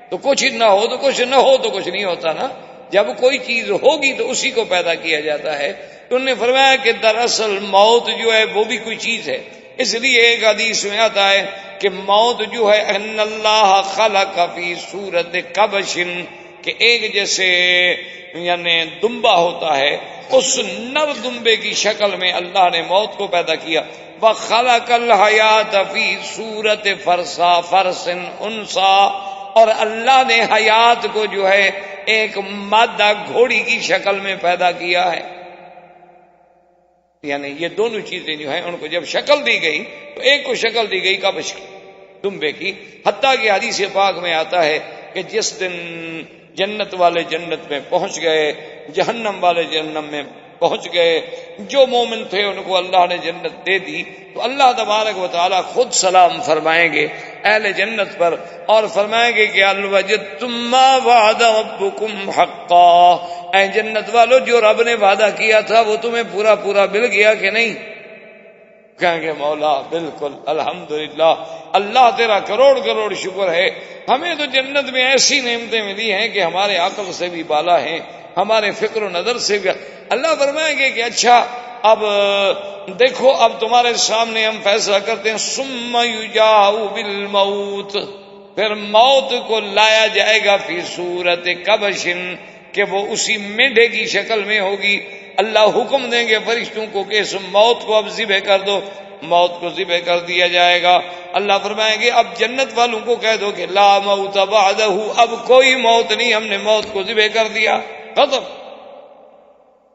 تو کچھ نہ ہو تو کچھ نہ ہو تو کچھ نہیں ہوتا نا، جب کوئی چیز ہوگی تو اسی کو پیدا کیا جاتا ہے۔ تو انہوں نے فرمایا کہ دراصل موت جو ہے وہ بھی کوئی چیز ہے، اس لیے ایک حدیث میں آتا ہے کہ موت جو ہے ان اللہ خلق فی صورت کبش، کہ ایک جیسے یعنی دمبا ہوتا ہے اس نر دمبے کی شکل میں اللہ نے موت کو پیدا کیا۔ وَخَلَقَ الْحَيَاةَ فِي صُورَةِ فَرْسٍ أُنْثَىٰ، اور اللہ نے حیات کو جو ہے ایک مادہ گھوڑی کی شکل میں پیدا کیا ہے۔ یعنی یہ دونوں چیزیں جو ہیں ان کو جب شکل دی گئی تو ایک کو شکل دی گئی کبش کی، دمبے کی، حتیٰ کہ حدیث پاک میں آتا ہے کہ جس دن جنت والے جنت میں پہنچ گئے، جہنم والے جہنم میں پہنچ گئے، جو مومن تھے ان کو اللہ نے جنت دے دی، تو اللہ تبارک و تعالی خود سلام فرمائیں گے اہل جنت پر اور فرمائیں گے کہ هل وجدتم ما وعد ربکم حقا، اے جنت والو جو رب نے وعدہ کیا تھا وہ تمہیں پورا پورا مل گیا کہ نہیں؟ کہیں گے مولا بالکل الحمدللہ، اللہ تیرا کروڑ کروڑ شکر ہے، ہمیں تو جنت میں ایسی نعمتیں ملی ہیں کہ ہمارے عقل سے بھی بالا ہیں، ہمارے فکر و نظر سے بھی۔ اللہ فرمائیں گے کہ اچھا اب دیکھو اب تمہارے سامنے ہم فیصلہ کرتے ہیں، ثم یجاء بالموت، پھر موت کو لایا جائے گا فی صورت کبش، کہ وہ اسی مینڈے کی شکل میں ہوگی۔ اللہ حکم دیں گے فرشتوں کو کہ اس موت کو اب ذبح کر دو، موت کو ذبح کر دیا جائے گا۔ اللہ فرمائیں گے اب جنت والوں کو کہہ دو کہ لا موت بعدہ، اب کوئی موت نہیں، ہم نے موت کو ذبح کر دیا، ختم،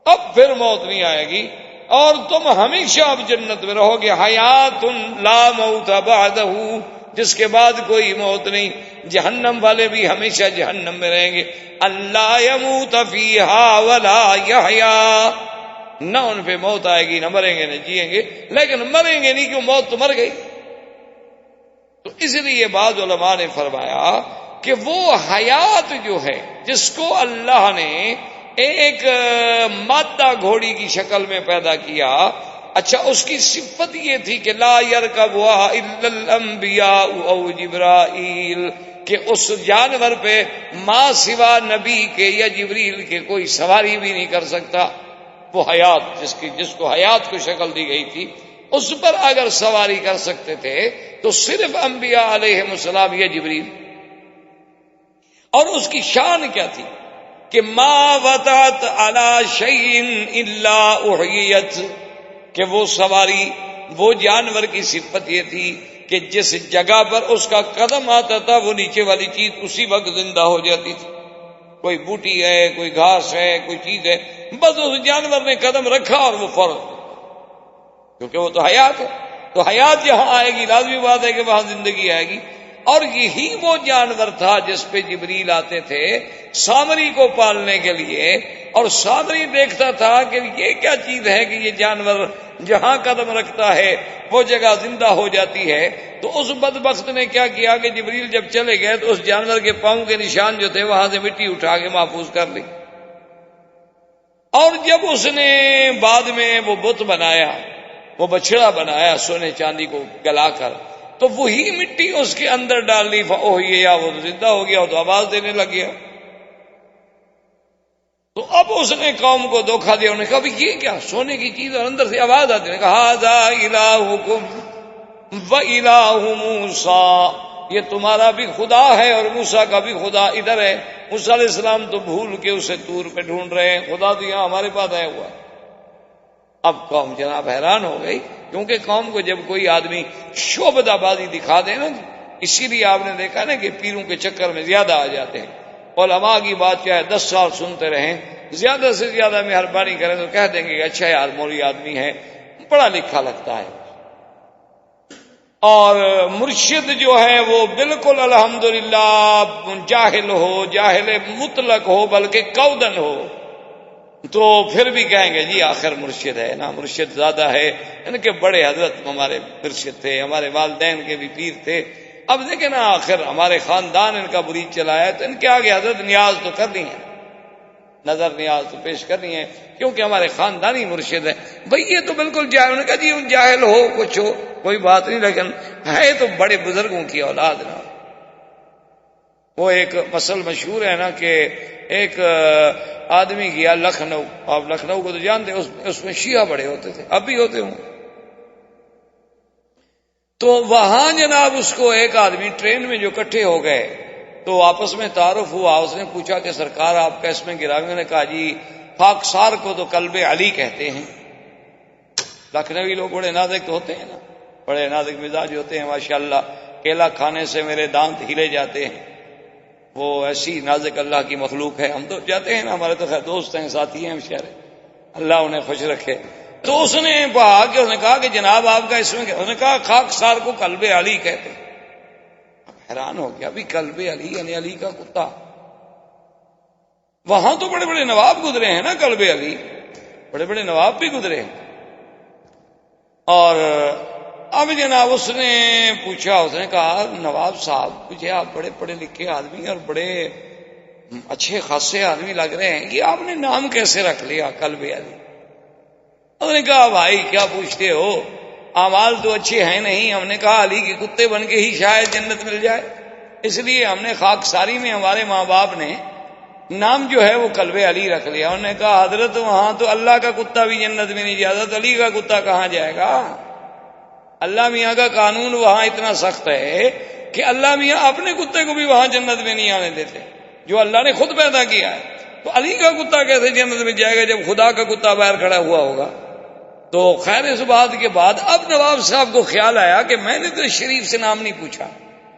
اب پھر موت نہیں آئے گی اور تم ہمیشہ اب جنت میں رہو گے، حیات لا موت بعدہ، جس کے بعد کوئی موت نہیں۔ جہنم والے بھی ہمیشہ جہنم میں رہیں گے، اللہ یموت فیہا ولا یحیا، نہ ان پہ موت آئے گی، نہ مریں گے نہ جیئیں گے، لیکن مریں گے نہیں، کیوں موت تو مر گئی۔ تو اس لیے بعض علماء نے فرمایا کہ وہ حیات جو ہے جس کو اللہ نے ایک مادہ گھوڑی کی شکل میں پیدا کیا، اچھا اس کی صفت یہ تھی کہ لا یرکبها الا الانبیاء او جبرائیل، کہ اس جانور پہ ما سوا نبی کے یا جبریل کے کوئی سواری بھی نہیں کر سکتا. وہ حیات جس کو حیات کو شکل دی گئی تھی اس پر اگر سواری کر سکتے تھے تو صرف انبیاء علیہ السلام یا جبریل. اور اس کی شان کیا تھی کہ ما وطأت علی شیء الا احیت، کہ وہ سواری، وہ جانور کی صفت یہ تھی کہ جس جگہ پر اس کا قدم آتا تھا وہ نیچے والی چیز اسی وقت زندہ ہو جاتی تھی. کوئی بوٹی ہے، کوئی گھاس ہے، کوئی چیز ہے، بس اس جانور نے قدم رکھا اور وہ فوراً، کیونکہ وہ تو حیات ہے. تو حیات جہاں آئے گی لازمی بات ہے کہ وہاں زندگی آئے گی. اور یہی وہ جانور تھا جس پہ جبریل آتے تھے سامری کو پالنے کے لیے، اور سامری دیکھتا تھا کہ یہ کیا چیز ہے کہ یہ جانور جہاں قدم رکھتا ہے وہ جگہ زندہ ہو جاتی ہے. تو اس بدبخت نے کیا کیا کہ جبریل جب چلے گئے تو اس جانور کے پاؤں کے نشان جو تھے وہاں سے مٹی اٹھا کے محفوظ کر لی. اور جب اس نے بعد میں وہ بت بنایا، وہ بچڑا بنایا سونے چاندی کو گلا کر، تو وہی مٹی اس کے اندر ڈال لی، یا وہ زندہ ہو گیا، تو آواز دینے لگ گیا. تو اب اس نے قوم کو دھوکہ دیا. انہوں نے کہا یہ کیا سونے کی چیز اور اندر سے آواز آتی ہے. کہا ذا الہکم و الہ موسیٰ، یہ تمہارا بھی خدا ہے اور موسیٰ کا بھی خدا ادھر ہے. موسیٰ علیہ السلام تو بھول کے اسے طور پہ ڈھونڈ رہے ہیں، خدا تو یہاں ہمارے پاس آیا ہوا ہے. اب قوم جناب حیران ہو گئی، کیونکہ قوم کو جب کوئی آدمی شعبدہ بازی دکھا دے نا، اسی لیے آپ نے دیکھا نا کہ پیروں کے چکر میں زیادہ آ جاتے ہیں. علماء کی بات چاہے 10 سال سنتے رہیں، زیادہ سے زیادہ مہربانی کریں تو کہہ دیں گے کہ اچھا یار مولوی آدمی ہے، پڑھا لکھا لگتا ہے. اور مرشد جو ہے وہ بالکل الحمدللہ جاہل ہو، جاہل مطلق ہو، بلکہ کودن ہو، تو پھر بھی کہیں گے جی آخر مرشد ہے نا، مرشد زیادہ ہے. ان کے بڑے حضرت ہمارے مرشد تھے، ہمارے والدین کے بھی پیر تھے. اب دیکھیں نا آخر ہمارے خاندان ان کا برید چلایا تو ان کے آگے حضرت نیاز تو کرنی ہے، نظر نیاز تو پیش کرنی ہے، کیونکہ ہمارے خاندانی مرشد ہے. بھئی یہ تو بالکل جاہل. انہوں نے کہا جی جاہل ہو کچھ ہو کوئی بات نہیں، لیکن ہے تو بڑے بزرگوں کی اولاد نا. وہ ایک مسئلہ مشہور ہے نا کہ ایک آدمی گیا لکھنؤ، آپ لکھنؤ کو تو جانتے ہیں، اس میں شیعہ بڑے ہوتے تھے، اب بھی ہوتے ہوں. تو وہاں جناب اس کو ایک آدمی ٹرین میں جو اکٹھے ہو گئے تو آپس میں تعارف ہوا. اس نے پوچھا کہ سرکار آپ کا اس میں گرامی؟ نے کہا جی خاکسار کو تو قلب علی کہتے ہیں. لکھنوی لوگ بڑے نازک ہوتے ہیں نا، بڑے نازک مزاج ہوتے ہیں ماشاءاللہ. کیلا کھانے سے میرے دانت ہلے جاتے ہیں، وہ ایسی نازک اللہ کی مخلوق ہے. ہم تو جاتے ہیں نا، ہمارے تو خیر دوست ہیں، ساتھی ہیں بیچارے، اللہ انہیں خوش رکھے. تو اس نے کہا کہ جناب آپ کا اس میں کیا؟ اس نے کہا خاکسار کو قلب علی کہتے ہیں. حیران ہو گیا، ابھی قلب علی یعنی علی کا کتا. وہاں تو بڑے بڑے نواب گزرے ہیں نا، قلب علی بڑے بڑے نواب بھی گزرے ہیں. اور اب جناب اس نے پوچھا، اس نے کہا نواب صاحب مجھے آپ بڑے پڑھے لکھے آدمی اور بڑے اچھے خاصے آدمی لگ رہے ہیں، یہ آپ نے نام کیسے رکھ لیا قلب علی؟ اس نے کہا بھائی کیا پوچھتے ہو، اعمال تو اچھے ہیں نہیں. ہم نے کہا علی کے کتے بن کے ہی شاید جنت مل جائے، اس لیے ہم نے خاکساری میں ہمارے ماں باپ نے نام جو ہے وہ قلب علی رکھ لیا. انہوں نے کہا حضرت وہاں تو اللہ کا کتا بھی جنت میں نہیں جاتا، تو علی کا کتا کہاں جائے گا؟ اللہ میاں کا قانون وہاں اتنا سخت ہے کہ اللہ میاں اپنے کتے کو بھی وہاں جنت میں نہیں آنے دیتے، جو اللہ نے خود پیدا کیا ہے. تو علی کا کتا کیسے جنت میں جائے گا جب خدا کا کتا باہر کھڑا ہوا ہوگا؟ تو خیر اس بات کے بعد اب نواب صاحب کو خیال آیا کہ میں نے تو شریف سے نام نہیں پوچھا.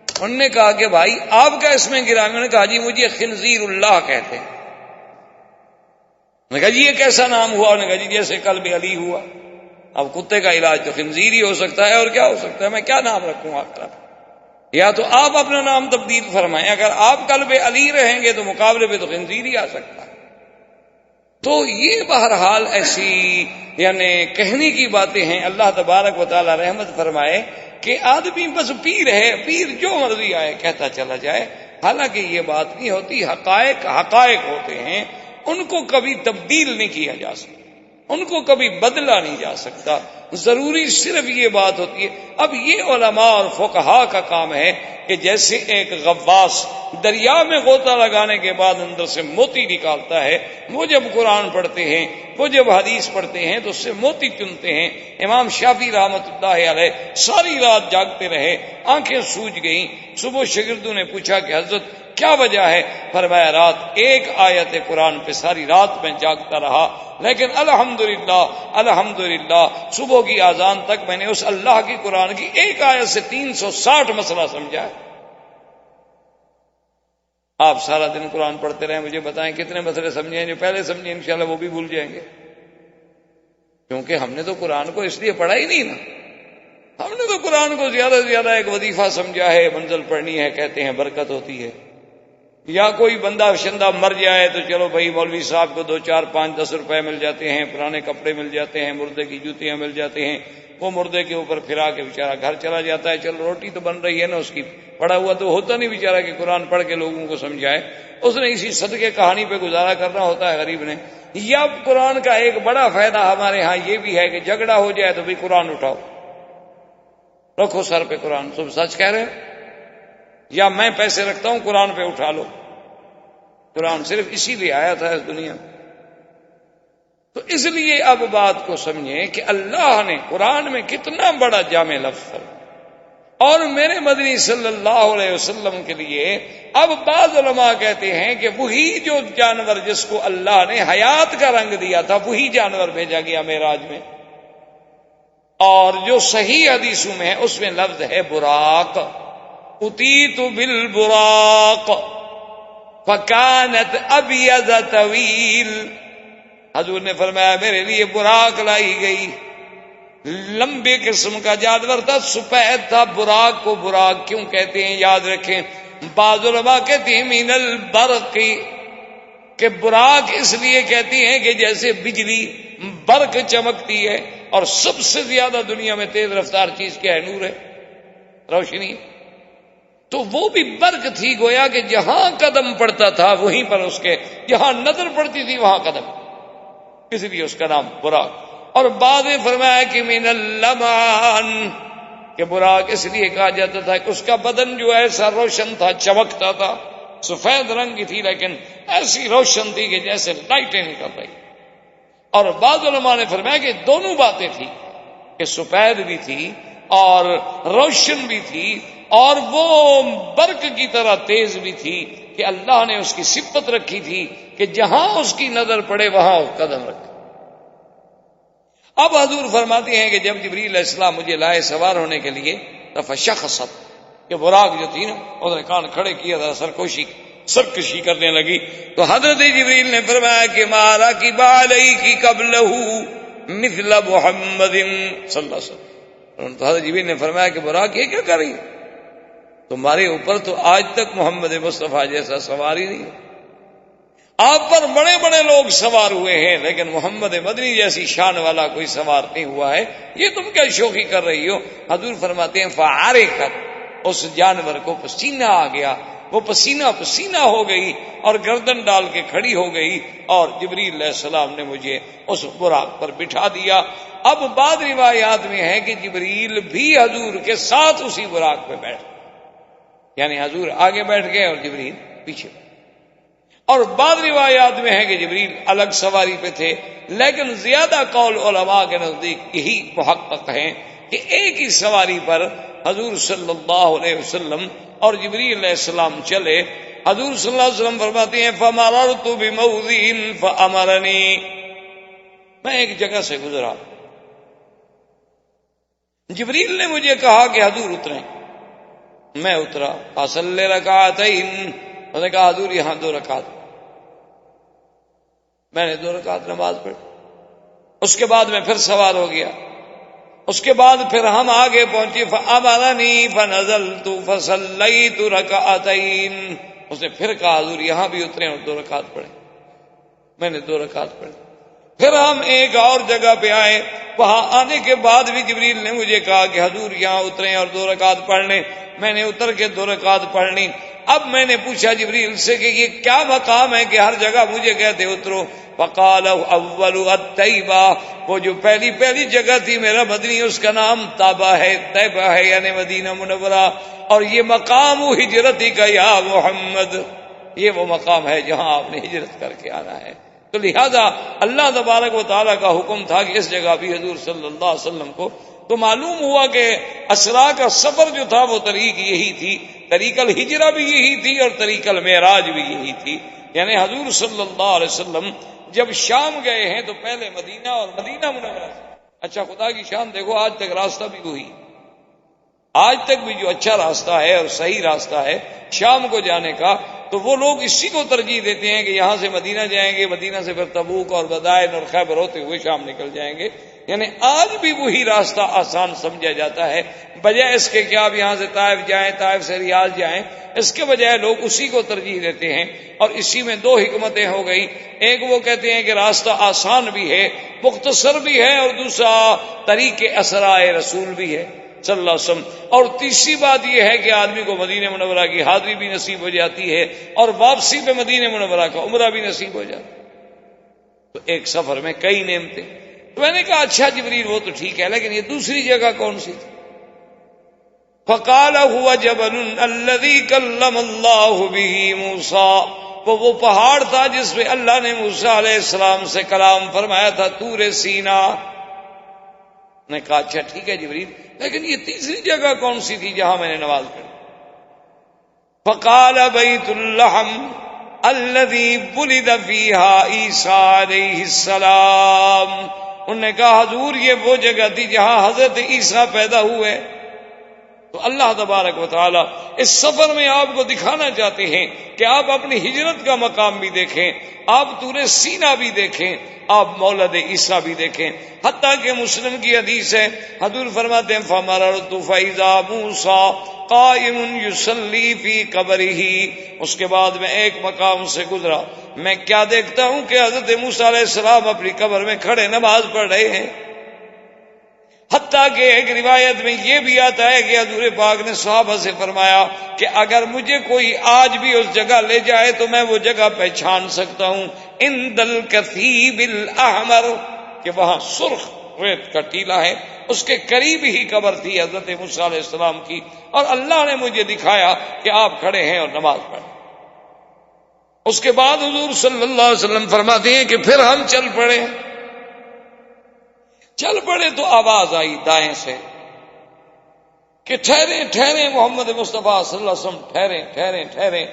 انہوں نے کہا کہ بھائی آپ کا اس میں گرامی؟ انہوں نے کہا جی مجھے خنزیر اللہ کہتے ہیں. میں نے کہا جی یہ کیسا نام ہوا؟ انہوں نے کہا جی جیسے قلب علی ہوا. اب کتے کا علاج تو خنزیر ہی ہو سکتا ہے، اور کیا ہو سکتا ہے؟ میں کیا نام رکھوں آپ کا؟ یا تو آپ اپنا نام تبدیل فرمائیں، اگر آپ قلب علی رہیں گے تو مقابلے پہ تو خنزیر ہی آ سکتا ہے. تو یہ بہرحال ایسی یعنی کہنے کی باتیں ہیں. اللہ تبارک و تعالی رحمت فرمائے کہ آدمی بس پیر ہے، پیر جو مرضی آئے کہتا چلا جائے. حالانکہ یہ بات نہیں ہوتی، حقائق حقائق ہوتے ہیں، ان کو کبھی تبدیل نہیں کیا جا سکتا، ان کو کبھی بدلا نہیں جا سکتا. ضروری صرف یہ بات ہوتی ہے. اب یہ علماء اور فقہاء کا کام ہے کہ جیسے ایک غواص دریا میں غوطہ لگانے کے بعد اندر سے موتی نکالتا ہے، وہ جب قرآن پڑھتے ہیں، وہ جب حدیث پڑھتے ہیں تو اس سے موتی چنتے ہیں۔ امام شافعی رحمۃ اللہ علیہ ساری رات جاگتے رہے، آنکھیں سوج گئیں۔ صبح شاگردوں نے پوچھا کہ حضرت کیا وجہ ہے؟ فرمایا رات ایک آیت قرآن پہ ساری رات میں جاگتا رہا، لیکن الحمدللہ صبح کی اذان تک میں نے اس اللہ کی قرآن کی ایک آیت سے 360 مسئلہ سمجھا ہے۔ آپ سارا دن قرآن پڑھتے رہیں، مجھے بتائیں کتنے مسئلے سمجھے ہیں؟ جو پہلے سمجھے انشاءاللہ وہ بھی بھول جائیں گے، کیونکہ ہم نے تو قرآن کو اس لیے پڑھا ہی نہیں نا، ہم نے تو قرآن کو زیادہ سے زیادہ ایک وظیفہ سمجھا ہے، منزل پڑھنی ہے، کہتے ہیں برکت ہوتی ہے، یا کوئی بندہ شندہ مر جائے تو چلو بھائی مولوی صاحب کو 2 4 5 10 روپے مل جاتے ہیں، پرانے کپڑے مل جاتے ہیں، مردے کی جوتیاں مل جاتے ہیں، وہ مردے کے اوپر پھرا کے بیچارہ گھر چلا جاتا ہے، چلو روٹی تو بن رہی ہے نا اس کی، پڑا ہوا تو ہوتا نہیں بیچارہ کہ قرآن پڑھ کے لوگوں کو سمجھائے، اس نے اسی صدقے کہانی پہ گزارا کرنا ہوتا ہے غریب نے۔ یا قرآن کا ایک بڑا فائدہ ہمارے ہاں یہ بھی ہے کہ جھگڑا ہو جائے تو بھی قرآن اٹھاؤ، رکھو سر پہ قرآن، تم سچ کہہ رہے ہو، یا میں پیسے رکھتا ہوں قرآن پہ اٹھا لو۔ قرآن صرف اسی لیے آیا تھا اس دنیا میں۔ تو اس لیے اب بات کو سمجھیں کہ اللہ نے قرآن میں کتنا بڑا جامع لفظ ہے، اور میرے مدنی صلی اللہ علیہ وسلم کے لیے اب بعض علماء کہتے ہیں کہ وہی جو جانور جس کو اللہ نے حیات کا رنگ دیا تھا وہی جانور بھیجا گیا معراج میں، اور جو صحیح حدیثوں میں ہے اس میں لفظ ہے براق، اتیت بالبراق فکانت ابیض طویل، حضور نے فرمایا میرے لیے براق لائی گئی، لمبے قسم کا جانور تھا، سفید تھا۔ براق کو براق کیوں کہتے ہیں یاد رکھیں، بعض علماء کہتے ہیں من البرق، کہ براق اس لیے کہتی ہیں کہ جیسے بجلی برق چمکتی ہے، اور سب سے زیادہ دنیا میں تیز رفتار چیز کیا ہے؟ نور ہے، روشنی، تو وہ بھی برق تھی، گویا کہ جہاں قدم پڑتا تھا وہیں پر اس کے، جہاں نظر پڑتی تھی وہاں قدم، اس لیے اس کا نام براق۔ اور بعد میں فرمایا کہ من اللمان، کہ براق اس لیے کہا جاتا تھا کہ اس کا بدن جو ایسا روشن تھا، چمکتا تھا، سفید رنگ کی تھی لیکن ایسی روشن تھی کہ جیسے لائٹیں نکل رہی۔ اور بعض علماء نے فرمایا کہ دونوں باتیں تھی، کہ سفید بھی تھی اور روشن بھی تھی، اور وہ برق کی طرح تیز بھی تھی، کہ اللہ نے اس کی صفت رکھی تھی کہ جہاں اس کی نظر پڑے وہاں قدم رکھے۔ اب حضور فرماتے ہیں کہ جب جبریل علیہ السلام مجھے لائے سوار ہونے کے لیے تو فشخصت، کہ براق جو تھی نا اس نے کان کھڑے کیا تھا، سرکشی کرنے لگی، تو حضرت جبریل نے فرمایا کہ مارا کی بالی کی قبلہ مثل محمد صلی اللہ علیہ وسلم، تو حضرت جبریل نے فرمایا کہ براق یہ کیا کر رہی ہے؟ تمہارے اوپر تو آج تک محمد مصطفیٰ جیسا سوار ہی نہیں ہے، آپ پر بڑے بڑے لوگ سوار ہوئے ہیں لیکن محمد مدنی جیسی شان والا کوئی سوار نہیں ہوا ہے، یہ تم کیا شوخی کر رہی ہو؟ حضور فرماتے ہیں فعارقت، اس جانور کو پسینہ آ گیا، وہ پسینہ ہو گئی اور گردن ڈال کے کھڑی ہو گئی، اور جبریل علیہ السلام نے مجھے اس براق پر بٹھا دیا۔ اب بعض روایات میں ہے کہ جبریل بھی حضور کے ساتھ اسی براق پہ بیٹھ، یعنی حضور آگے بیٹھ گئے اور جبریل پیچھے، اور بعض روایات میں ہے کہ جبریل الگ سواری پہ تھے، لیکن زیادہ قول علماء کے نزدیک یہی محقق ہیں کہ ایک ہی سواری پر حضور صلی اللہ علیہ وسلم اور جبریل علیہ السلام چلے۔ حضور صلی اللہ علیہ وسلم فرماتے ہیں فمررت بموضع فامرنی، میں ایک جگہ سے گزرا، جبریل نے مجھے کہا کہ حضور اتریں، میں اترا، فصلی رکعتین، میں نے کہا حضور یہاں 2 رکعت، میں نے 2 رکعت نماز پڑھی، اس کے بعد میں پھر سوار ہو گیا، اس کے بعد پھر ہم آگے پہنچے، فامرنی فنزلت فصلیت رکعتین، اس نے پھر کہا حضور یہاں بھی اترے اور 2 رکعت پڑھیں، میں نے 2 رکعت پڑھی، پھر ہم ایک اور جگہ پہ آئے، وہاں آنے کے بعد بھی جبریل نے مجھے کہا کہ حضور یہاں اتریں اور 2 رکعت پڑھ لیں، میں نے اتر کے 2 رکعت پڑھ لی۔ اب میں نے پوچھا جبریل سے کہ یہ کیا مقام ہے کہ ہر جگہ مجھے کہتے اترو؟ فقال اول الطیبہ، وہ جو پہلی جگہ تھی میرا مدنی، اس کا نام طیبہ ہے یعنی مدینہ منورہ، اور یہ مقام ہجرتی کا یا محمد، یہ وہ مقام ہے جہاں آپ نے ہجرت کر کے آنا ہے۔ تو لہذا اللہ تبارک و تعالیٰ کا حکم تھا کہ اس جگہ بھی حضور صلی اللہ علیہ وسلم کو، تو معلوم ہوا کہ اسرا کا سفر جو تھا وہ طریق یہی تھی، طریق الہجرہ بھی یہی تھی اور طریق المعراج بھی یہی تھی، یعنی حضور صلی اللہ علیہ وسلم جب شام گئے ہیں تو پہلے مدینہ اور مدینہ منورہ سے۔ اچھا خدا کی شان دیکھو، آج تک راستہ بھی وہی، آج تک بھی جو اچھا راستہ ہے اور صحیح راستہ ہے شام کو جانے کا، تو وہ لوگ اسی کو ترجیح دیتے ہیں کہ یہاں سے مدینہ جائیں گے، مدینہ سے پھر تبوک اور بدائن اور خیبر ہوتے ہوئے شام نکل جائیں گے، یعنی آج بھی وہی راستہ آسان سمجھا جاتا ہے، بجائے اس کے کہ آپ یہاں سے طائف جائیں، طائف سے ریاض جائیں، اس کے بجائے لوگ اسی کو ترجیح دیتے ہیں۔ اور اسی میں دو حکمتیں ہو گئی، ایک وہ کہتے ہیں کہ راستہ آسان بھی ہے، مختصر بھی ہے، اور دوسرا طریق اسرائے رسول بھی ہے صلی اللہ علیہ وسلم، اور تیسری بات یہ ہے کہ آدمی کو مدینہ منورہ کی حاضری بھی نصیب ہو جاتی ہے اور واپسی پہ مدینہ منورہ کا عمرہ بھی نصیب ہو جاتا ہے۔ تو ایک سفر میں کئی نعمتیں۔ تو میں نے کہا اچھا جبریل وہ تو ٹھیک ہے، لیکن یہ دوسری جگہ کون سی تھی؟ فقال هو جبل الذي كلم الله به موسى، وہ پہاڑ تھا جس پہ اللہ نے موسیٰ علیہ السلام سے کلام فرمایا تھا، طور سینا۔ نے کہا اچھا ٹھیک ہے جبریل، لیکن یہ تیسری جگہ کون سی تھی جہاں میں نے نماز پڑھی؟ فقال بیت اللحم الذي ولد فيها عیسیٰ علیہ السلام۔ انہوں نے کہا حضور یہ وہ جگہ تھی جہاں حضرت عیسیٰ پیدا ہوئے۔ تو اللہ تبارک و تعالیٰ اس سفر میں آپ کو دکھانا چاہتے ہیں کہ آپ اپنی ہجرت کا مقام بھی دیکھیں، آپ طور سینا بھی دیکھیں، آپ مولد عیسیٰ بھی دیکھیں۔ حتیٰ کہ مسلم کی حدیث ہے، حضور فرماتے ہیں فَمَرَرْتُ فَإِذَا مُوسَىٰ قَائِمٌ يُصَلِّي فِي قَبْرِهِ، اس کے بعد میں ایک مقام سے گزرا، میں کیا دیکھتا ہوں کہ حضرت موسیٰ علیہ السلام اپنی قبر میں کھڑے نماز پڑھ رہے ہیں۔ حتیٰ کہ ایک روایت میں یہ بھی آتا ہے کہ حضور پاک نے صحابہ سے فرمایا کہ اگر مجھے کوئی آج بھی اس جگہ لے جائے تو میں وہ جگہ پہچان سکتا ہوں، عند الکثیب الاحمر، کہ وہاں سرخ ریت کا ٹیلا ہے، اس کے قریب ہی قبر تھی حضرت موسیٰ علیہ السلام کی، اور اللہ نے مجھے دکھایا کہ آپ کھڑے ہیں اور نماز پڑھ۔ اس کے بعد حضور صلی اللہ علیہ وسلم فرماتے ہیں کہ پھر ہم چل پڑے تو آواز آئی دائیں سے کہ ٹھہریں ٹھہریں محمد مصطفیٰ صلی اللہ علیہ وسلم، ٹھہریں ٹھہریں ٹھہریں۔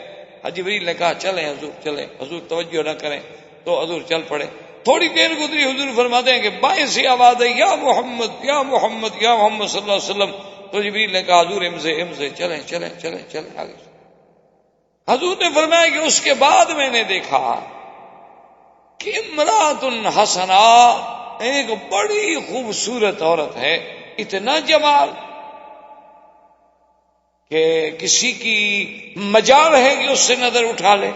جبریل نے کہا چلیں حضور چلیں، حضور توجہ نہ کریں، تو حضور چل پڑے۔ تھوڑی دیر گزری، حضور فرماتے ہیں کہ بائیں سے آواز آئی یا محمد یا محمد یا محمد صلی اللہ علیہ وسلم۔ تو جبریل نے کہا حضور امزے چلیں چلیں چلیں چلیں آگے۔ حضور نے فرمایا کہ اس کے بعد میں نے دیکھا کہ امرأۃ حسنا، ایک بڑی خوبصورت عورت ہے، اتنا جمال کہ کسی کی مجال ہے کہ اس سے نظر اٹھا لے،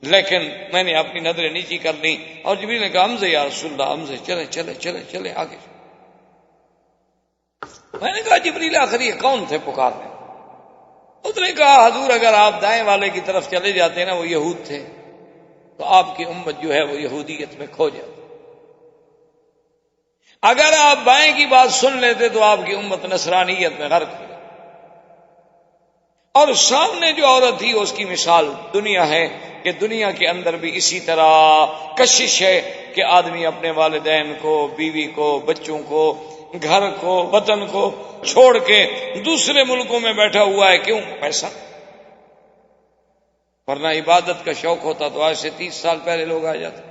لیکن میں نے اپنی نظریں نیچی کر لی، اور جبریل نے کہا حمزہ یا رسول اللہ، حمزہ چلے چلے چلے چلے آگے۔ میں نے کہا جبریل آخر یہ کون تھے پکارنے؟ اس نے کہا حضور اگر آپ دائیں والے کی طرف چلے جاتے نا، وہ یہود تھے، تو آپ کی امت جو ہے وہ یہودیت میں کھو جاتی، اگر آپ بائیں کی بات سن لیتے تو آپ کی امت نصرانیت میں غرق ہو جاتی۔ اور سامنے جو عورت تھی اس کی مثال دنیا ہے کہ دنیا کے اندر بھی اسی طرح کشش ہے کہ آدمی اپنے والدین کو، بیوی کو، بچوں کو، گھر کو، وطن کو چھوڑ کے دوسرے ملکوں میں بیٹھا ہوا ہے۔ کیوں؟ پیسہ۔ ورنہ عبادت کا شوق ہوتا تو آج سے 30 سال پہلے لوگ آ جاتے۔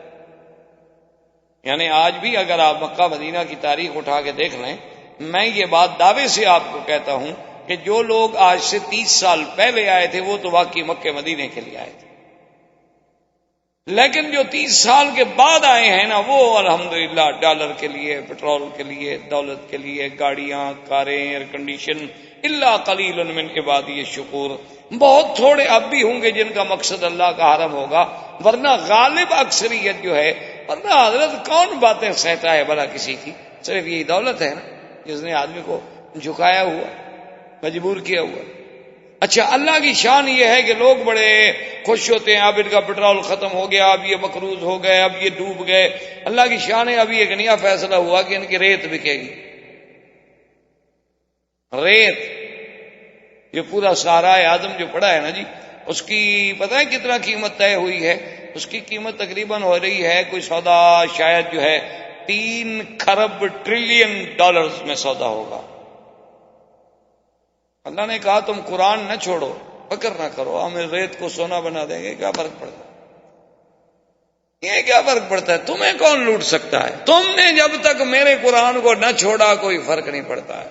یعنی آج بھی اگر آپ مکہ مدینہ کی تاریخ اٹھا کے دیکھ لیں، میں یہ بات دعوے سے آپ کو کہتا ہوں کہ جو لوگ آج سے 30 سال پہلے آئے تھے وہ تو واقعی مکہ مدینے کے لیے آئے تھے، لیکن جو 30 سال کے بعد آئے ہیں نا، وہ الحمدللہ ڈالر کے لیے، پیٹرول کے لیے، دولت کے لیے، گاڑیاں، کاریں، ایئر کنڈیشن، الا قلیل من عبادی الشکور، بہت تھوڑے اب بھی ہوں گے جن کا مقصد اللہ کا حرم ہوگا، ورنہ غالب اکثریت جو ہے، ورنہ حضرت کون باتیں سہتا ہے بھلا کسی کی؟ صرف یہی دولت ہے نا جس نے آدمی کو جھکایا ہوا، مجبور کیا ہوا۔ اچھا، اللہ کی شان یہ ہے کہ لوگ بڑے خوش ہوتے ہیں، اب ان کا پیٹرول ختم ہو گیا، اب یہ مقروض ہو گئے، اب یہ ڈوب گئے۔ اللہ کی شان ہے، ابھی ایک نیا فیصلہ ہوا کہ ان کی ریت بکے گی۔ ریت، جو پورا صحرا اعظم جو پڑا ہے نا جی، اس کی پتہ ہے کتنا قیمت طے ہوئی ہے؟ اس کی قیمت تقریباً ہو رہی ہے، کوئی سودا شاید جو ہے 3 کھرب ٹریلین ڈالرز میں سودا ہوگا۔ اللہ نے کہا تم قرآن نہ چھوڑو، فکر نہ کرو، ہم ریت کو سونا بنا دیں گے، کیا فرق پڑتا ہے؟ یہ کیا فرق پڑتا ہے؟ تمہیں کون لوٹ سکتا ہے؟ تم نے جب تک میرے قرآن کو نہ چھوڑا کوئی فرق نہیں پڑتا ہے۔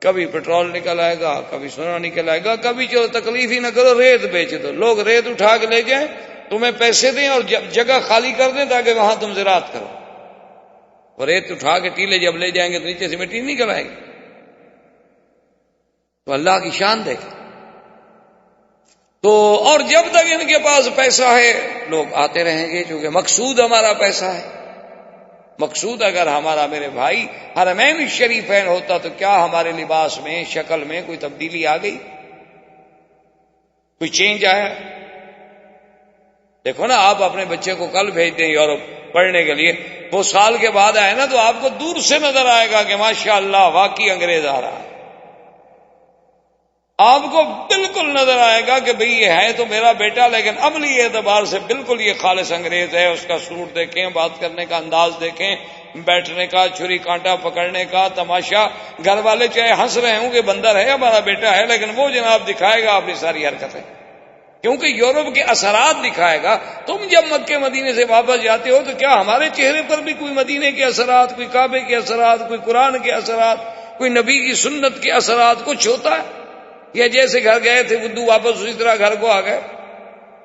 کبھی پیٹرول نکل آئے گا، کبھی سونا نکل آئے گا، کبھی چلو تکلیف ہی نہ کرو، ریت بیچ دو، لوگ ریت اٹھا کے لے جائیں، تمہیں پیسے دیں اور جگہ خالی کر دیں تاکہ وہاں تم زراعت کرو۔ اور ریت اٹھا کے ٹیلے جب لے جائیں گے تو نیچے سے مٹی نکل آئے گی۔ تو اللہ کی شان دیکھیں۔ تو اور جب تک ان کے پاس پیسہ ہے لوگ آتے رہیں گے، چونکہ مقصود ہمارا پیسہ ہے۔ مقصود اگر ہمارا، میرے بھائی، حرمین الشریفین ہوتا تو کیا ہمارے لباس میں، شکل میں کوئی تبدیلی آ گئی؟ کوئی چینج آیا؟ دیکھو نا، آپ اپنے بچے کو کل بھیج دیں یورپ پڑھنے کے لیے، وہ سال کے بعد آئے نا تو آپ کو دور سے نظر آئے گا کہ ماشاءاللہ واقعی انگریز آ رہا ہے۔ آپ کو بالکل نظر آئے گا کہ بھئی یہ ہے تو میرا بیٹا، لیکن عملی اعتبار سے بالکل یہ خالص انگریز ہے۔ اس کا سوٹ دیکھیں، بات کرنے کا انداز دیکھیں، بیٹھنے کا، چھری کانٹا پکڑنے کا تماشا۔ گھر والے چاہے ہنس رہے ہوں کہ بندر ہے ہمارا بیٹا ہے، لیکن وہ جناب دکھائے گا اپنی ساری حرکتیں، کیونکہ یورپ کے اثرات دکھائے گا۔ تم جب مکے مدینے سے واپس جاتے ہو تو کیا ہمارے چہرے پر بھی کوئی مدینے کے اثرات، کوئی کعبے کے اثرات، کوئی قرآن کے اثرات، کوئی نبی کی سنت کے اثرات کچھ ہوتا ہے؟ یا جیسے گھر گئے تھے بدو واپس اسی طرح گھر کو آ گئے،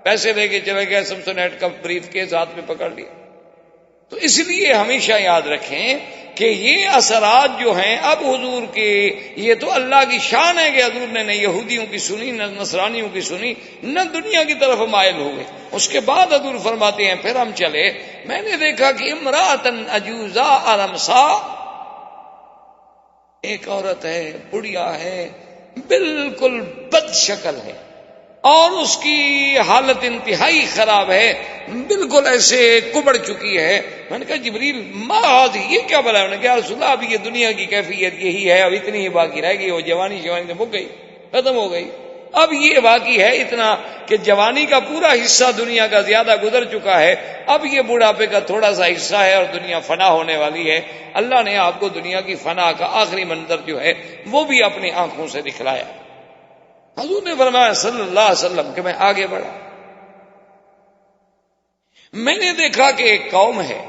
پیسے لے کے چلے گئے، سمسونیٹ کا بریف کیس ہاتھ میں پکڑ لیا۔ تو اس لیے ہمیشہ یاد رکھیں کہ یہ اثرات جو ہیں اب حضور کے، یہ تو اللہ کی شان ہے کہ حضور نے نہ یہودیوں کی سنی، نہ نصرانیوں کی سنی، نہ دنیا کی طرف مائل ہوئے۔ اس کے بعد حضور فرماتے ہیں پھر ہم چلے، میں نے دیکھا کہ امراتن عجوزا ارمسا، ایک عورت ہے، بڑھیا ہے، بالکل بد شکل ہے، اور اس کی حالت انتہائی خراب ہے، بالکل ایسے کبڑ چکی ہے۔ میں نے کہا جبریل ما ہذ، یہ کیا بلا ہے؟ انہوں نے کہا رسول اللہ اب یہ دنیا کی کیفیت یہی ہے، اب اتنی ہی باقی رہ گئی، وہ جوانی تو مک گئی، ختم ہو گئی، اب یہ باقی ہے اتنا کہ جوانی کا پورا حصہ دنیا کا زیادہ گزر چکا ہے، اب یہ بڑھاپے کا تھوڑا سا حصہ ہے اور دنیا فنا ہونے والی ہے۔ اللہ نے آپ کو دنیا کی فنا کا آخری منظر جو ہے وہ بھی اپنی آنکھوں سے دکھلایا۔ حضور نے فرمایا صلی اللہ علیہ وسلم کہ میں آگے بڑھا، میں نے دیکھا کہ ایک قوم ہے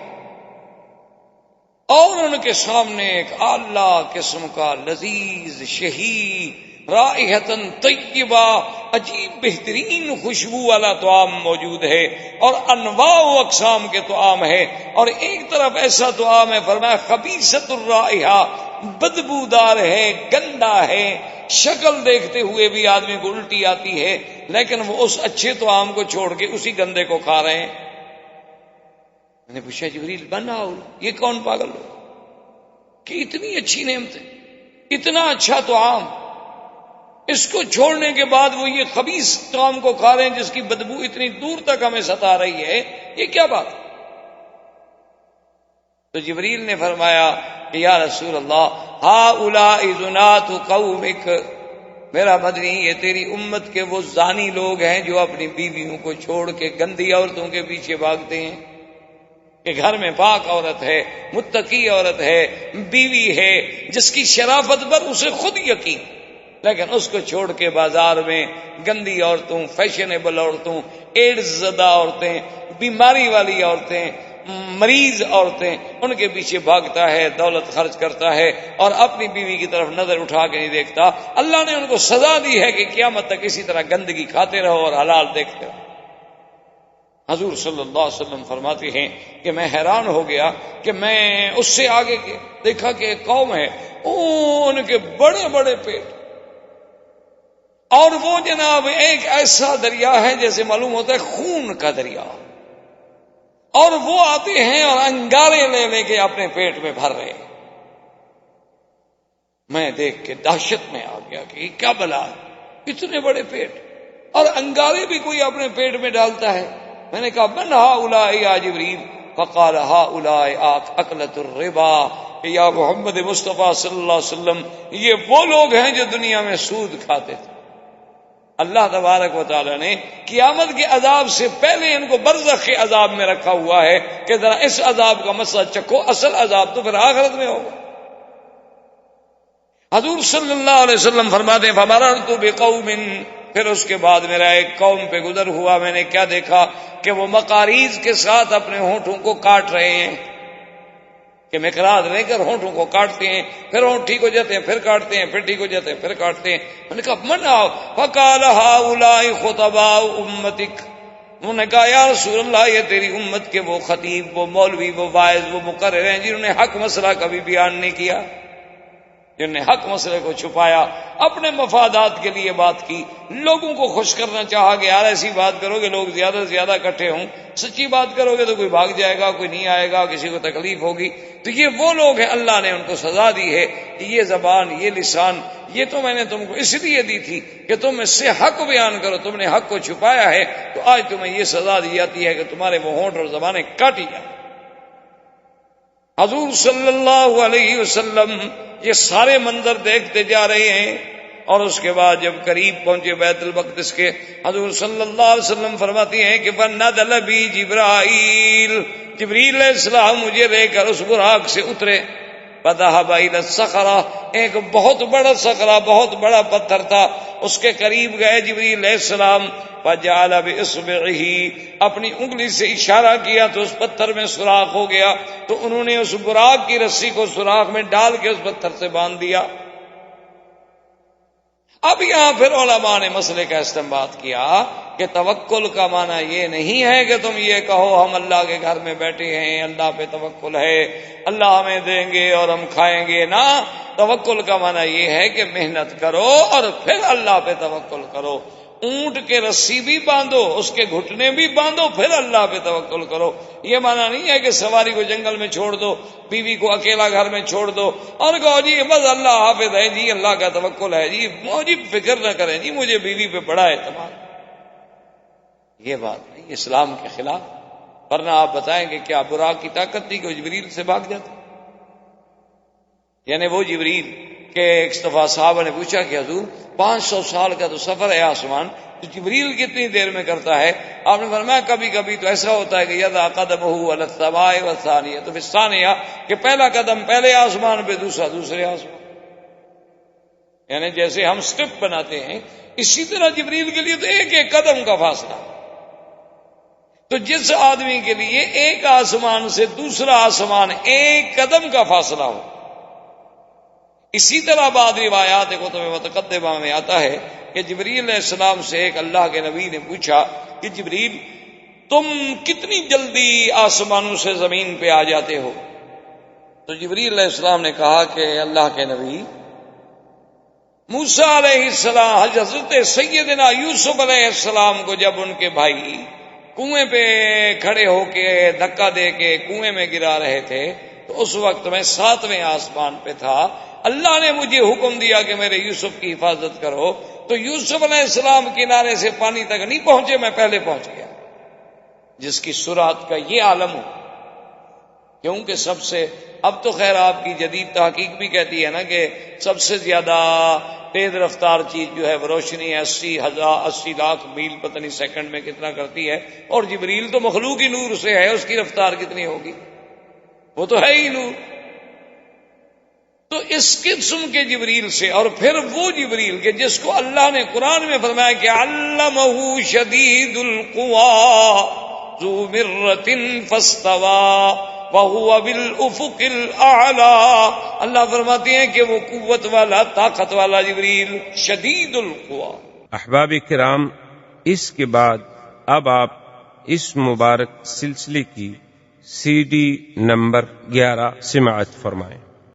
اور ان کے سامنے ایک اعلیٰ قسم کا لذیذ شہی رائحتن طیبہ، عجیب بہترین خوشبو والا طعام موجود ہے، اور انواع و اقسام کے طعام ہے، اور ایک طرف ایسا طعام ہے فرمایا خبیثۃ الرائحہ، بدبودار ہے، گندا ہے، شکل دیکھتے ہوئے بھی آدمی کو الٹی آتی ہے، لیکن وہ اس اچھے طعام کو چھوڑ کے اسی گندے کو کھا رہے ہیں۔ میں نے پوچھا جبریل بناؤ، یہ کون پاگل ہو کہ اتنی اچھی نعمتیں، اتنا اچھا طعام، اس کو چھوڑنے کے بعد وہ یہ خبیث طعام کو کھا رہے ہیں جس کی بدبو اتنی دور تک ہمیں ستا رہی ہے، یہ کیا بات؟ تو جبریل نے فرمایا کہ یا رسول اللہ ہؤلاء زنات قومک، میرا مدنی یہ تیری امت کے وہ زانی لوگ ہیں جو اپنی بیویوں کو چھوڑ کے گندی عورتوں کے پیچھے بھاگتے ہیں، کہ گھر میں پاک عورت ہے، متقی عورت ہے، بیوی ہے جس کی شرافت پر اسے خود یقین، لیکن اس کو چھوڑ کے بازار میں گندی عورتوں، فیشنیبل عورتوں، ایڈز زدہ عورتیں، بیماری والی عورتیں، مریض عورتیں، ان کے پیچھے بھاگتا ہے، دولت خرچ کرتا ہے اور اپنی بیوی کی طرف نظر اٹھا کے نہیں دیکھتا۔ اللہ نے ان کو سزا دی ہے کہ قیامت تک اسی طرح گندگی کھاتے رہو اور حلال دیکھتے رہو۔ حضور صلی اللہ علیہ وسلم فرماتے ہیں کہ میں حیران ہو گیا کہ میں اس سے آگے دیکھا کہ ایک قوم ہے، ان کے بڑے بڑے پیٹ، اور وہ جناب ایک ایسا دریا ہے جیسے معلوم ہوتا ہے خون کا دریا، اور وہ آتے ہیں اور انگارے لے لے کے اپنے پیٹ میں بھر رہے ہیں۔ میں دیکھ کے دہشت میں آ گیا کہ یہ کیا بلا ہے، اتنے بڑے پیٹ، اور انگارے بھی کوئی اپنے پیٹ میں ڈالتا ہے. میں نے کہا من ہؤلاء یا جبریل؟ فقال ہؤلاء اکلۃ الربا. یا محمد مصطفیٰ صلی اللہ علیہ وسلم، یہ وہ لوگ ہیں جو دنیا میں سود کھاتے تھے. اللہ تبارک و تعالی نے قیامت کے عذاب سے پہلے ان کو برزخ کے عذاب میں رکھا ہوا ہے کہ ذرا اس عذاب کا مسئلہ چکھو، اصل عذاب تو پھر آخرت میں ہوگا. حضور صلی اللہ علیہ وسلم فرماتے ہیں فمررت بقوم، پھر اس کے بعد میرا ایک قوم پہ گزر ہوا، میں نے کیا دیکھا کہ وہ مقاریض کے ساتھ اپنے ہونٹوں کو کاٹ رہے ہیں، کہ مقراض لے کر ہونٹوں کو کاٹتے ہیں، پھر ہونٹ ٹھیک ہو جاتے ہیں، پھر کاٹتے ہیں، پھر ٹھیک ہو جاتے ہیں، پھر کاٹتے ہیں. میں نے کہا من آؤ؟ فقال ہؤلاء خطباء امتک. انہوں نے کہا یا رسول اللہ یہ تیری امت کے وہ خطیب، وہ مولوی، وہ واعظ، وہ مقرر ہیں جنہوں نے حق مسئلہ کبھی بیان نہیں کیا، جنہوں نے حق مسئلے کو چھپایا، اپنے مفادات کے لیے بات کی، لوگوں کو خوش کرنا چاہا کہ یار ایسی بات کرو کہ لوگ زیادہ سے زیادہ اکٹھے ہوں، سچی بات کرو گے تو کوئی بھاگ جائے گا، کوئی نہیں آئے گا، کسی کو تکلیف ہوگی. تو یہ وہ لوگ ہیں، اللہ نے ان کو سزا دی ہے کہ یہ زبان، یہ لسان، یہ تو میں نے تم کو اس لیے دی تھی کہ تم اس سے حق بیان کرو، تم نے حق کو چھپایا ہے تو آج تمہیں یہ سزا دی جاتی ہے کہ تمہارے وہ ہونٹ اور زبانیں کاٹی جائیں. حضور صلی اللہ علیہ وسلم یہ سارے منظر دیکھتے جا رہے ہیں، اور اس کے بعد جب قریب پہنچے بیت المقدس کے، حضور صلی اللہ علیہ وسلم فرماتی ہیں کہ فنزل بی جبرائیل، جبریل علیہ السلام مجھے لے کر اس براق سے اترے. فذهب الى الصخرة، ایک بہت بڑا صخرہ، بہت بڑا پتھر تھا، اس کے قریب گئے جبریل علیہ السلام. فجعل باصبعه، اپنی انگلی سے اشارہ کیا تو اس پتھر میں سوراخ ہو گیا، تو انہوں نے اس براق کی رسی کو سوراخ میں ڈال کے اس پتھر سے باندھ دیا. اب یہاں پھر علماء نے مسئلے کا استنباط کیا کہ توکل کا معنی یہ نہیں ہے کہ تم یہ کہو ہم اللہ کے گھر میں بیٹھے ہیں، اللہ پہ توکل ہے، اللہ ہمیں دیں گے اور ہم کھائیں گے. نہ، توکل کا معنی یہ ہے کہ محنت کرو اور پھر اللہ پہ توکل کرو. اونٹ کے رسی بھی باندھو، اس کے گھٹنے بھی باندھو، پھر اللہ پہ توکل کرو. یہ معنی نہیں ہے کہ سواری کو جنگل میں چھوڑ دو، بیوی کو اکیلا گھر میں چھوڑ دو اور کہو جی بس اللہ حافظ ہے جی، اللہ کا توکل ہے جی، مجھے فکر نہ کریں جی، مجھے بیوی پہ بڑا اعتماد. یہ بات نہیں، اسلام کے خلاف. ورنہ آپ بتائیں کہ کیا براق کی طاقت تھی کہ وہ جبریل سے بھاگ جاتا؟ یعنی وہ جبریل کہ ایک دفعہ صحابہ نے پوچھا کہ حضور 500 سال کا تو سفر ہے آسمان، تو جبریل کتنی دیر میں کرتا ہے؟ آپ نے فرمایا کبھی کبھی تو ایسا ہوتا ہے کہ یضع قدمہ علی السماء والثانیہ، تو پھر ثانیہ کہ پہلا قدم پہلے آسمان پہ، دوسرا دوسرے آسمان. یعنی جیسے ہم سٹیپ بناتے ہیں اسی طرح جبریل کے لیے تو ایک ایک قدم کا فاصلہ. تو جس آدمی کے لیے ایک آسمان سے دوسرا آسمان ایک قدم کا فاصلہ ہو، اسی طرح بعض روایات کتب متقدمہ میں آتا ہے کہ جبریل علیہ السلام سے ایک اللہ کے نبی نے پوچھا کہ جبریل تم کتنی جلدی آسمانوں سے زمین پہ آ جاتے ہو؟ تو جبریل علیہ السلام نے کہا کہ اللہ کے نبی، موسیٰ علیہ السلام، حضرت سیدنا یوسف علیہ السلام کو جب ان کے بھائی کنویں پہ کھڑے ہو کے دھکا دے کے کنویں میں گرا رہے تھے تو اس وقت میں 7ویں آسمان پہ تھا. اللہ نے مجھے حکم دیا کہ میرے یوسف کی حفاظت کرو، تو یوسف علیہ السلام کنارے سے پانی تک نہیں پہنچے، میں پہلے پہنچ گیا. جس کی سرعت کا یہ عالم ہو، کیونکہ سب سے، اب تو خیر آپ کی جدید تحقیق بھی کہتی ہے نا کہ سب سے زیادہ تیز رفتار چیز جو ہے وہ روشنی 80 لاکھ میل پتہ نہیں سیکنڈ میں کتنا کرتی ہے، اور جبریل تو مخلوقی نور سے ہے، اس کی رفتار کتنی ہوگی؟ وہ تو ہے ہی نور. تو اس قسم کے جبریل سے، اور پھر وہ جبریل کے جس کو اللہ نے قرآن میں فرمایا کہ علمہ شدید القویٰ ذو مرۃ فاستویٰ وَهُوَ بِالْأُفُقِ الْأَعْلَىٰ، اللہ فرماتے ہیں کہ وہ قوت والا، طاقت والا جبریل شدید القویٰ. احباب کرام، اس کے بعد اب آپ اس مبارک سلسلے کی CD نمبر 11 سماعت فرمائیں.